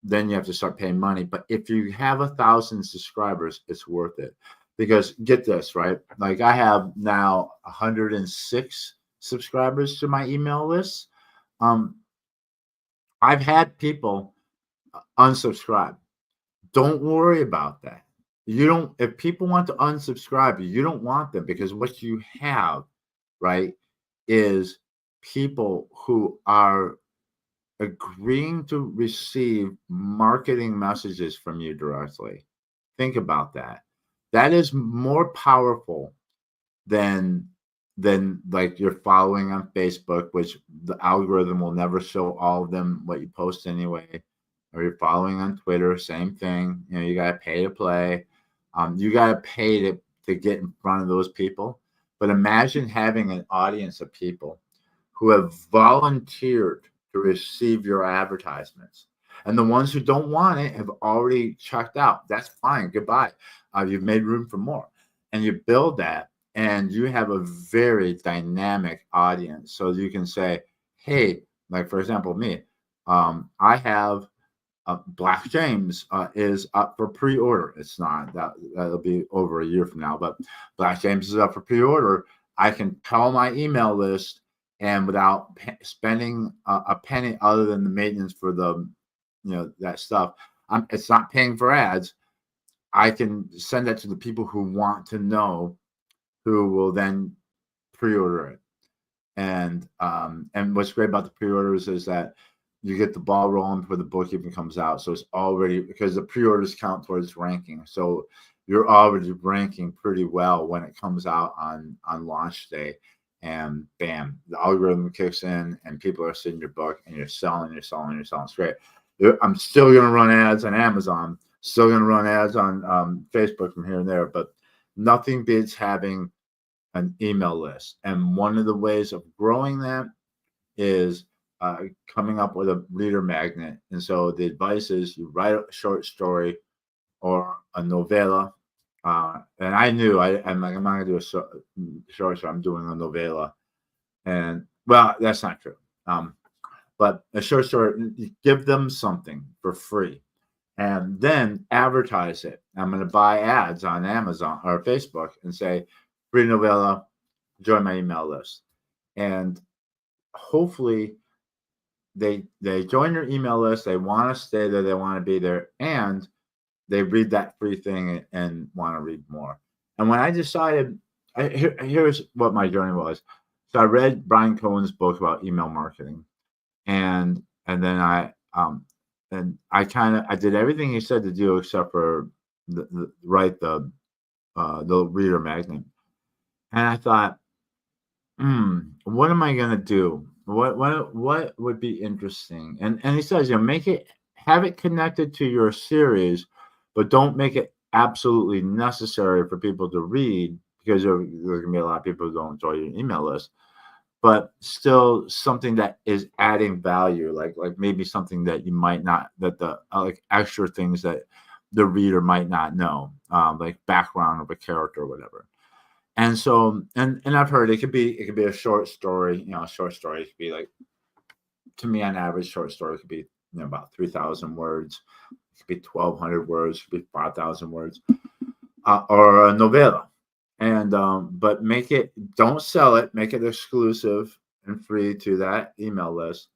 then you have to start paying money. But if you have 1,000 subscribers, it's worth it. Because get this, right? Like I have now 106 subscribers to my email list. I've had people unsubscribe. Don't worry about that. If people want to unsubscribe you don't want them, because what you have, right, is people who are agreeing to receive marketing messages from you directly. Think about that. That is more powerful than then like you're following on Facebook, which the algorithm will never show all of them what you post anyway. Or you're following on Twitter, same thing. You know, you gotta pay to play. You gotta pay to get in front of those people. But imagine having an audience of people who have volunteered to receive your advertisements. And the ones who don't want it have already checked out. That's fine. Goodbye. You've made room for more. And you build that, and you have a very dynamic audience. So you can say, hey, like for example, me, I have Black James is up for pre-order. It's not that'll be over a year from now, but Black James is up for pre-order. I can tell my email list, and without spending a penny other than the maintenance for the, that stuff, it's not paying for ads. I can send that to the people who want to know, who will then pre-order it. And what's great about the pre-orders is that you get the ball rolling before the book even comes out. So it's already, because the pre-orders count towards ranking. So you're already ranking pretty well when it comes out on launch day. And bam, the algorithm kicks in and people are seeing your book and you're selling. It's great. I'm still going to run ads on Amazon, still going to run ads on Facebook from here and there, but nothing beats having an email list. And one of the ways of growing that is coming up with a reader magnet. And so the advice is you write a short story or a novella. And I knew I'm like, I'm not going to do a short story. I'm doing a novella. And well, that's not true. But a short story, give them something for free and then advertise it. I'm going to buy ads on Amazon or Facebook and say, free novella, join my email list. And hopefully they join your email list. They want to stay there. They want to be there. And they read that free thing and want to read more. And when I decided, here's what my journey was. So I read Brian Cohen's book about email marketing. And then I did everything he said to do except for write the reader magnet. And I thought, what am I gonna do? What would be interesting? And he says, have it connected to your series, but don't make it absolutely necessary for people to read, because there's gonna be a lot of people who don't enjoy your email list. But still something that is adding value, like maybe something that you might not, that the like extra things that the reader might not know, like background of a character or whatever. And so, and I've heard it could be a short story. A short story could be like, to me, on average, short story could be about 3,000 words. It could be 1,200 words. It could be 5,000 words, or a novella. And but don't sell it. Make it exclusive and free to that email list.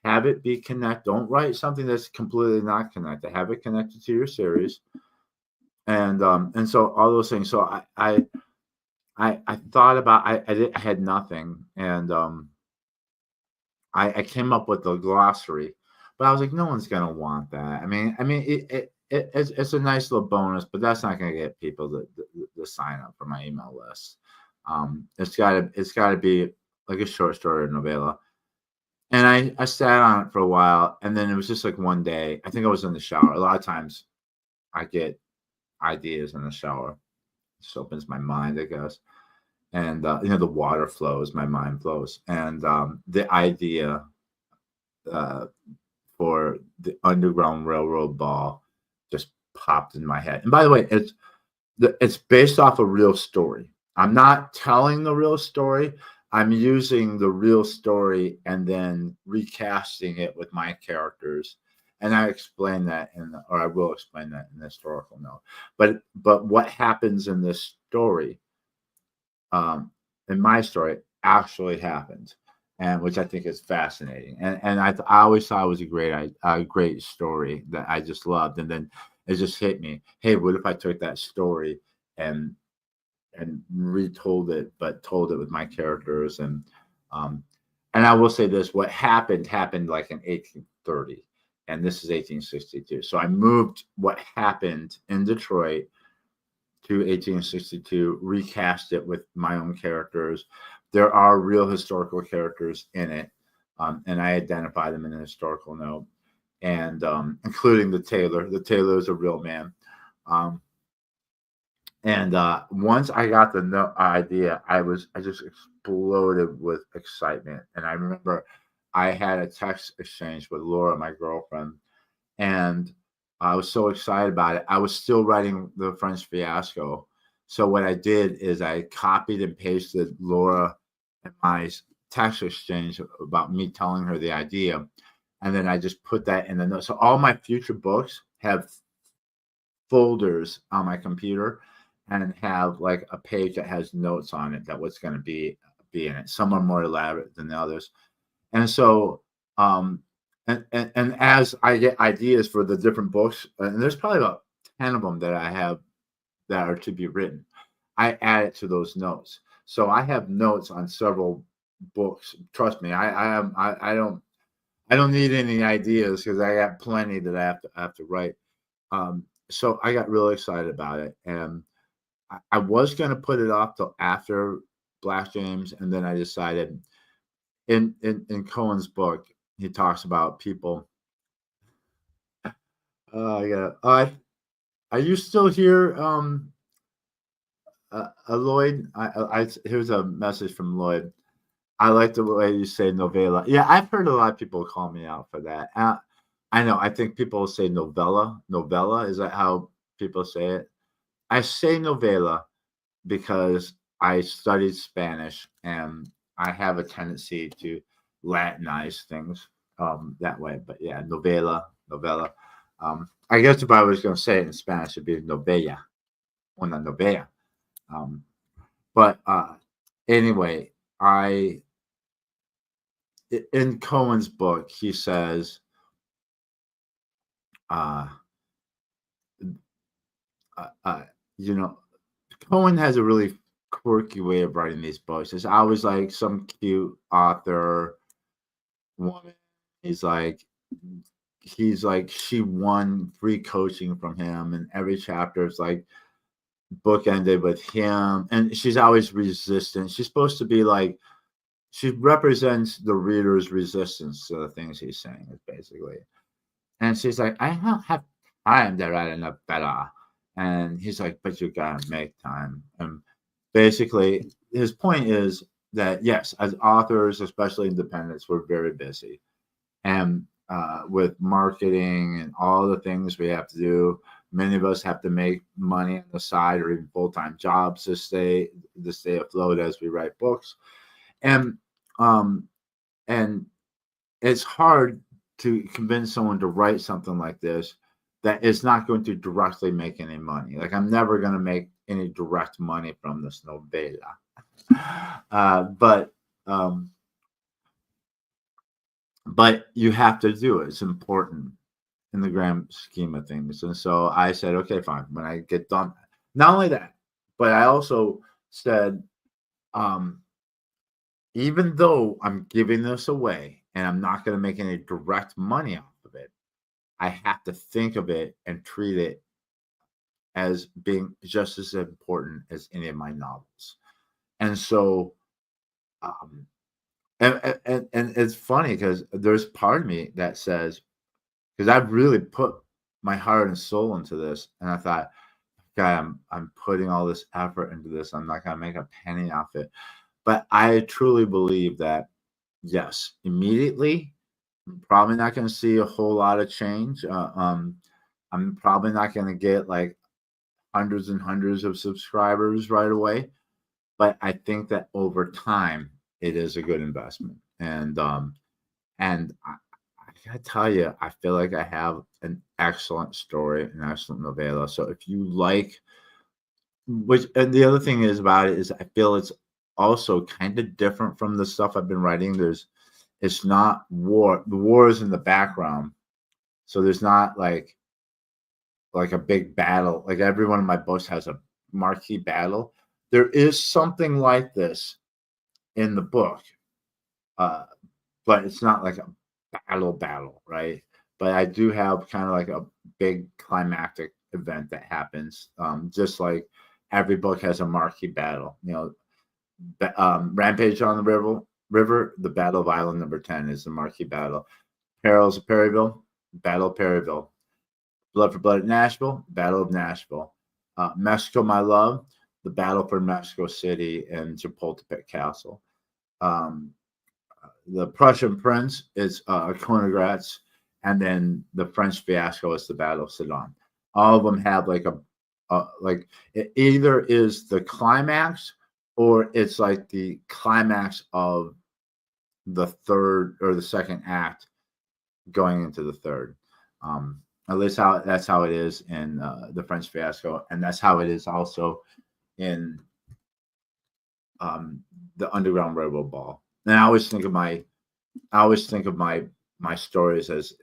Have it be connected. Don't write something that's completely not connected. Have it connected to your series. And so all those things. So I thought about, I had nothing, and I came up with the glossary, but I was like, no one's gonna want that. I mean, it's a nice little bonus, but that's not gonna get people to sign up for my email list. It's gotta be like a short story or novella. And I sat on it for a while, and then it was just like one day. I think I was in the shower. A lot of times, I get ideas in the shower. It just opens my mind, I guess. And the water flows, my mind flows, and the idea for the Underground Railroad ball just popped in my head. And by the way, it's based off a real story. I'm not telling the real story. I'm using the real story and then recasting it with my characters. And I explain that I will explain that in the historical note. But what happens in this story, in my story, actually happened, and which I think is fascinating. And I always thought it was a great story that I just loved. And then it just hit me. Hey, what if I took that story and retold it, but told it with my characters? And I will say this: what happened like in 1830, and this is 1862. So I moved what happened in Detroit to 1862, recast it with my own characters. There are real historical characters in it, and I identify them in a historical note, and including the tailor. The tailor is a real man. Um, and once I got the idea, I just exploded with excitement. And I remember I had a text exchange with Laura, my girlfriend, and I was so excited about it. I was still writing the French Fiasco. So what I did is I copied and pasted Laura and my text exchange about me telling her the idea. And then I just put that in the notes. So all my future books have folders on my computer and have like a page that has notes on it that what's going to be in it. Some are more elaborate than the others. And so and as I get ideas for the different books, and there's probably about 10 of them that I have that are to be written, I add it to those notes. So I have notes on several books. Trust me, I don't need any ideas because I got plenty that I have to write. So I got really excited about it, and I was going to put it off till after Black James, and then I decided in Cohen's book he talks about people. Yeah, are you still here, Lloyd? Here's a message from Lloyd. I like the way you say novella. Yeah, I've heard a lot of people call me out for that. I know. I think people say novella. Novella, is that how people say it? I say novela because I studied Spanish and I have a tendency to Latinize things that way. But yeah, novella. I guess if I was going to say it in Spanish, it'd be novella, una novella. Um, but anyway, in Cohen's book, he says, uh, you know, Cohen has a really quirky way of writing these books. It's always like some cute author woman. He's like, she won free coaching from him, and every chapter is like bookended with him, and she's always resistant. She's supposed to be like, she represents the reader's resistance to the things he's saying, is basically. And she's like, I don't have time to write enough better. And he's like, but you gotta make time. And basically, his point is that yes, as authors, especially independents, we're very busy, and with marketing and all the things we have to do, many of us have to make money on the side or even full-time jobs to stay afloat as we write books, and um, and it's hard to convince someone to write something like this that is not going to directly make any money. Like, I'm never going to make any direct money from this novela. But you have to do it. It's important in the grand scheme of things. And so I said, okay, fine. When I get done, not only that, but I also said, even though I'm giving this away and I'm not going to make any direct money off of it, I have to think of it and treat it as being just as important as any of my novels. And so, um, and it's funny because there's part of me that says, because I've really put my heart and soul into this, and I thought, God, I'm putting all this effort into this. I'm not gonna make a penny off it. But I truly believe that yes, immediately, I'm probably not gonna see a whole lot of change. I'm probably not gonna get like hundreds and hundreds of subscribers right away. But I think that over time, it is a good investment. And I gotta tell you, I feel like I have an excellent story, an excellent novella. So if you like, which, and the other thing is about it is I feel it's also kind of different from the stuff I've been writing. It's not war. The war is in the background, so there's not like a big battle. Like every one of my books has a marquee battle. There is something like this in the book, but it's not like a battle, right? But I do have kind of like a big climactic event that happens, just like every book has a marquee battle. Rampage on the River, the Battle of Island Number 10 is the marquee battle. Perils of Perryville, Battle of Perryville. Blood for Blood at Nashville, Battle of Nashville. Mexico, My Love, the Battle for Mexico City and Chapultepec Castle. The Prussian Prince is Königgrätz, and then the French Fiasco is the Battle of Sedan. All of them have like like it either is the climax or it's like the climax of the third or the second act going into the third. At least that's how it is in the French Fiasco, and that's how it is also in the Underground Railroad Ball. And I always think of my stories as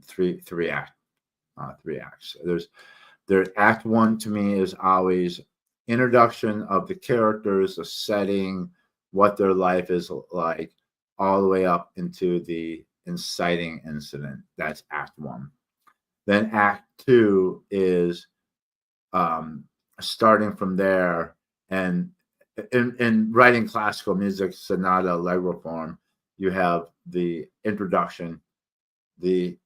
three acts. There's act one to me is always introduction of the characters, the setting, what their life is like, all the way up into the inciting incident. That's act one. Then act two is starting from there, and in writing classical music, sonata, allegro form, you have the introduction, the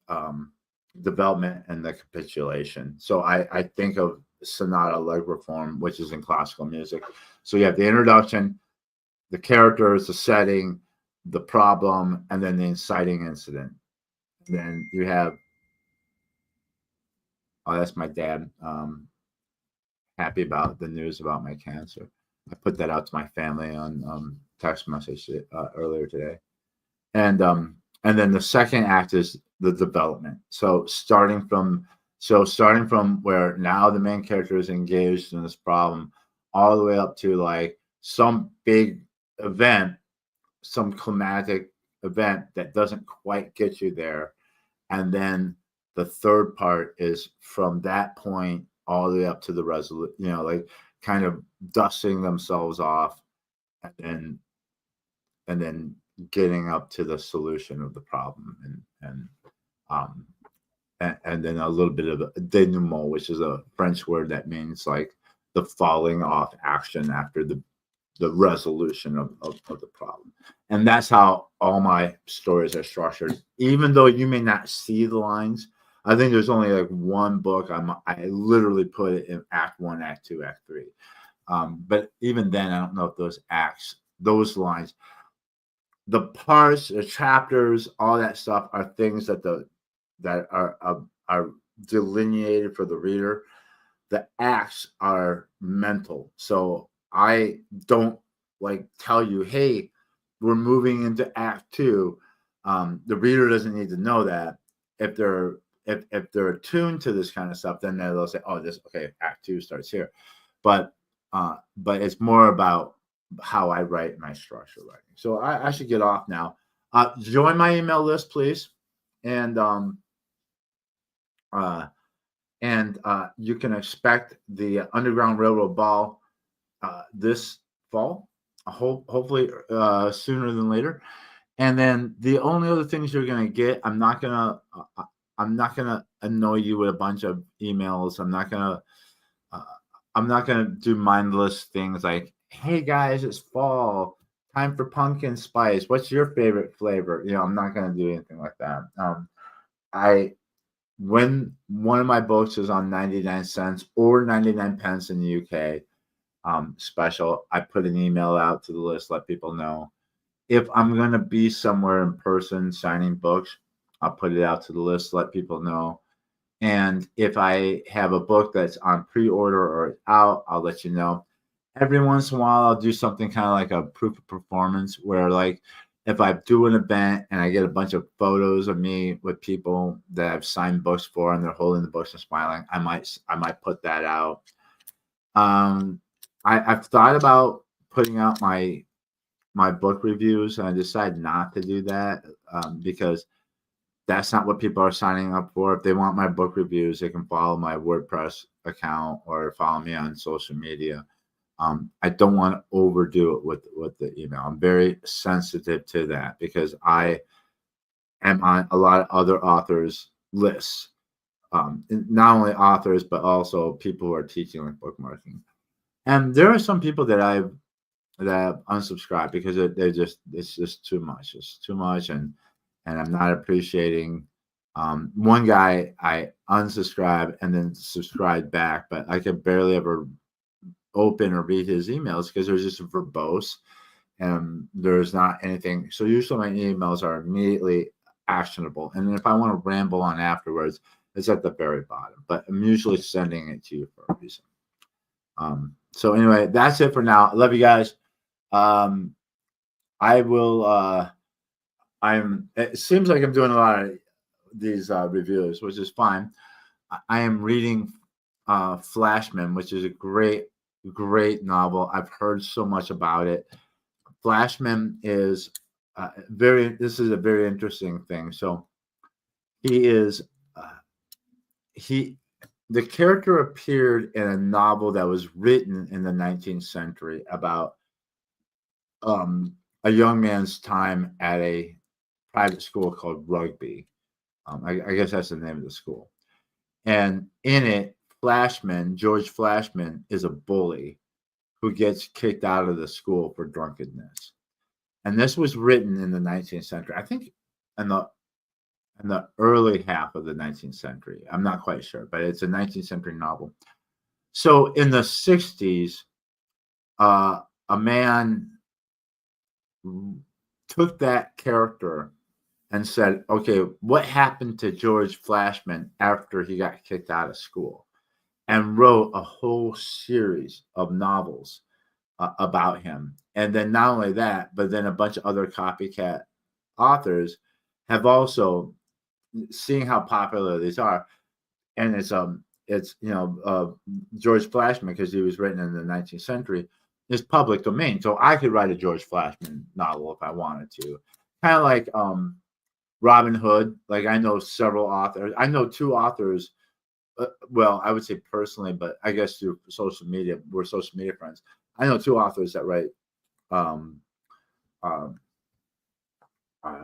development, and the capitulation. So I think of sonata, allegro form, which is in classical music. So you have the introduction, the characters, the setting, the problem, and then the inciting incident. And then you have, oh, that's my dad. Happy about the news about my cancer. I put that out to my family on text message earlier today. And then the second act is the development. So starting from where now the main character is engaged in this problem, all the way up to like some big event, some climatic event that doesn't quite get you there. And then the third part is from that point all the way up to the resolution, like kind of dusting themselves off and then getting up to the solution of the problem and then a little bit of a denouement, which is a French word that means like the falling off action after the resolution of the problem. And that's how all my stories are structured. Even though you may not see the lines, I think there's only like one book I literally put it in act one, act two, act three. But even then, I don't know if those lines, the parts, the chapters, all that stuff are things that are delineated for the reader. The acts are mental. So I don't like tell you, hey, we're moving into act two. The reader doesn't need to know that. If they're attuned to this kind of stuff, then they'll say, oh, act two starts here. But it's more about how I write my structure writing. So I should get off now. Join my email list, please. And you can expect the Underground Railroad Ball this fall, hopefully sooner than later. And then the only other things you're gonna get, I'm not gonna annoy you with a bunch of emails. I'm not gonna do mindless things like, hey guys, it's fall, time for pumpkin spice. What's your favorite flavor? I'm not gonna do anything like that. When one of my books is on 99 cents or 99 pence in the UK special, I put an email out to the list, let people know. If I'm going to be somewhere in person signing books, I'll put it out to the list, let people know. And if I have a book that's on pre-order or out, I'll let you know. Every once in a while, I'll do something kind of like a proof of performance where, like, if I do an event and I get a bunch of photos of me with people that I've signed books for and they're holding the books and smiling, I might put that out. I've thought about putting out my book reviews, and I decided not to do that because that's not what people are signing up for. If they want my book reviews, they can follow my WordPress account or follow me on social media. I don't want to overdo it with the email. I'm very sensitive to that because I am on a lot of other authors' lists. Not only authors, but also people who are teaching like bookmarking. And there are some people that I've unsubscribed because it's just too much. It's too much, and I'm not appreciating. One guy I unsubscribed and then subscribed back, but I could barely ever open or read his emails because they're just verbose and there's not anything. So usually my emails are immediately actionable, and if I want to ramble on afterwards, it's at the very bottom. But I'm usually sending it to you for a reason. So anyway, that's it for now. Love you guys. Um, I will. I'm. It seems like I'm doing a lot of these reviews, which is fine. I am reading Flashman, which is a great novel. I've heard so much about it. Flashman is very. This is a very interesting thing. So he is. He the character appeared in a novel that was written in the 19th century about um, a young man's time at a private school called Rugby. I guess that's the name of the school. And in it, George Flashman, is a bully who gets kicked out of the school for drunkenness. And this was written in the 19th century. I think in the early half of the 19th century. I'm not quite sure, but it's a 19th century novel. So in the 60s, a man took that character and said, okay, what happened to George Flashman after he got kicked out of school? And wrote a whole series of novels about him. And then not only that, but then a bunch of other copycat authors have also, seeing how popular these are, and it's George Flashman, because he was written in the 19th century, is public domain. So I could write a George Flashman novel if I wanted to. Kind of like Robin Hood. Like I know several authors. I know two authors. Well, I would say personally, but I guess through social media, we're social media friends. I know two authors that write um, uh,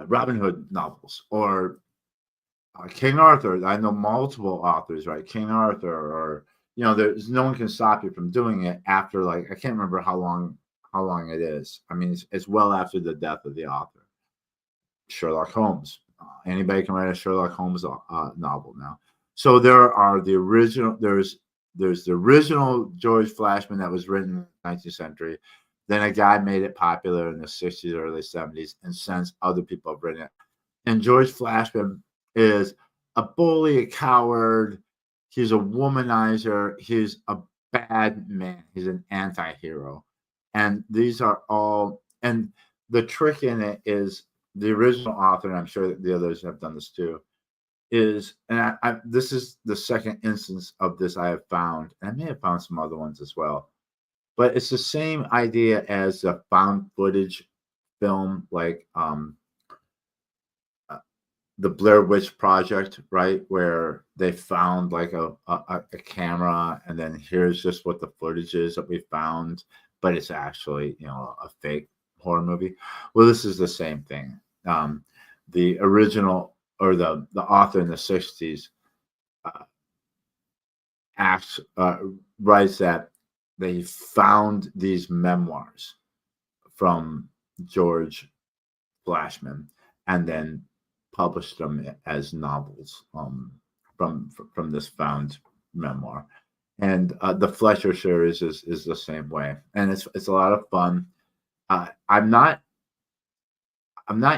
Robin Hood novels, or King Arthur. I know multiple authors, right? King Arthur, or there's no one can stop you from doing it after, like, I can't remember how long it is. I mean, it's well after the death of the author. Sherlock Holmes. Anybody can write a Sherlock Holmes novel now. So there are the original. There's the original George Flashman that was written in the 19th century. Then a guy made it popular in the 60s, early 70s, and since other people have written it. And George Flashman is a bully, a coward. He's a womanizer. He's a bad man. He's an anti-hero. And these are all, and the trick in it is the original author, and I'm sure that the others have done this too, is, and this is the second instance of this I have found, and I may have found some other ones as well, but it's the same idea as a found footage film, like the Blair Witch Project, right? Where they found like a camera, and then here's just what the footage is that we found, but it's actually, a fake horror movie. Well, this is the same thing. The original, or the author in the 60s acts writes that they found these memoirs from George Flashman and then published them as novels from this found memoir. And the Fletcher series is the same way, and it's a lot of fun. I'm not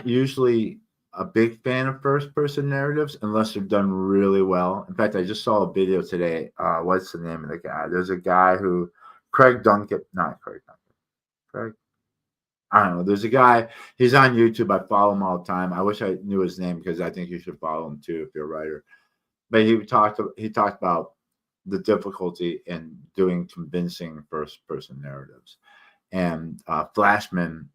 usually a big fan of first person narratives unless they're done really well. In fact, I just saw a video today. What's the name of the guy? There's a guy who, not Craig Duncan. Craig, I don't know. There's a guy. He's on YouTube. I follow him all the time. I wish I knew his name, because I think you should follow him too if you're a writer. But he talked about the difficulty in doing convincing first person narratives, and Flashman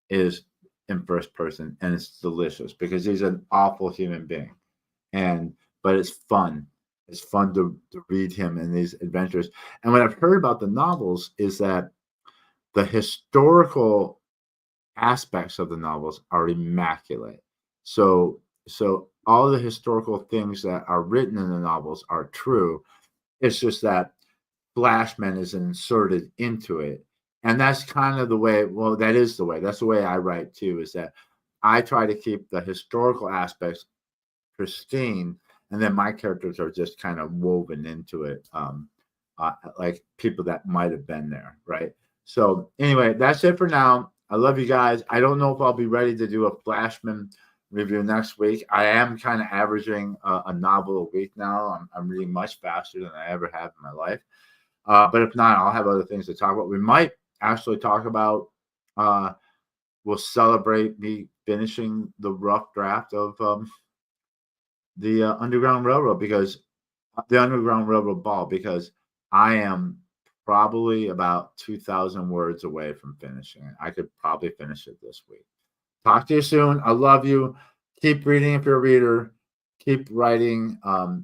is in first person, and it's delicious because he's an awful human being, but it's fun. It's fun to read him in these adventures. And what I've heard about the novels is that the historical aspects of the novels are immaculate. So all the historical things that are written in the novels are true. It's just that Flashman is inserted into it. And that's kind of the way, well, that is the way. That's the way I write too, is that I try to keep the historical aspects pristine, and then my characters are just kind of woven into it, like people that might have been there, right? So anyway, that's it for now. I love you guys. I don't know if I'll be ready to do a Flashman review next week. I am kind of averaging a novel a week now. I'm reading much faster than I ever have in my life. But if not, I'll have other things to talk about. We might actually talk about, we'll celebrate me finishing the rough draft of the Underground Railroad, because the Underground Railroad Ball, because I am probably about 2,000 words away from finishing it. I could probably finish it this week. Talk to you soon. I love you. Keep reading if you're a reader. Keep writing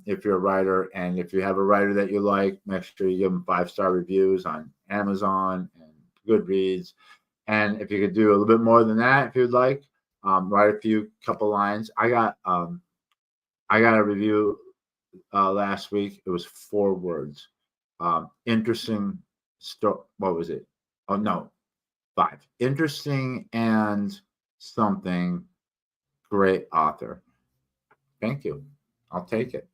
if you're a writer. And if you have a writer that you like, make sure you give them 5-star reviews on Amazon and Goodreads. And if you could do a little bit more than that, if you'd like, write a few couple lines. I got a review last week. It was 4 words. Interesting story. What was it? Oh no, 5. Interesting and something. Great author. Thank you. I'll take it.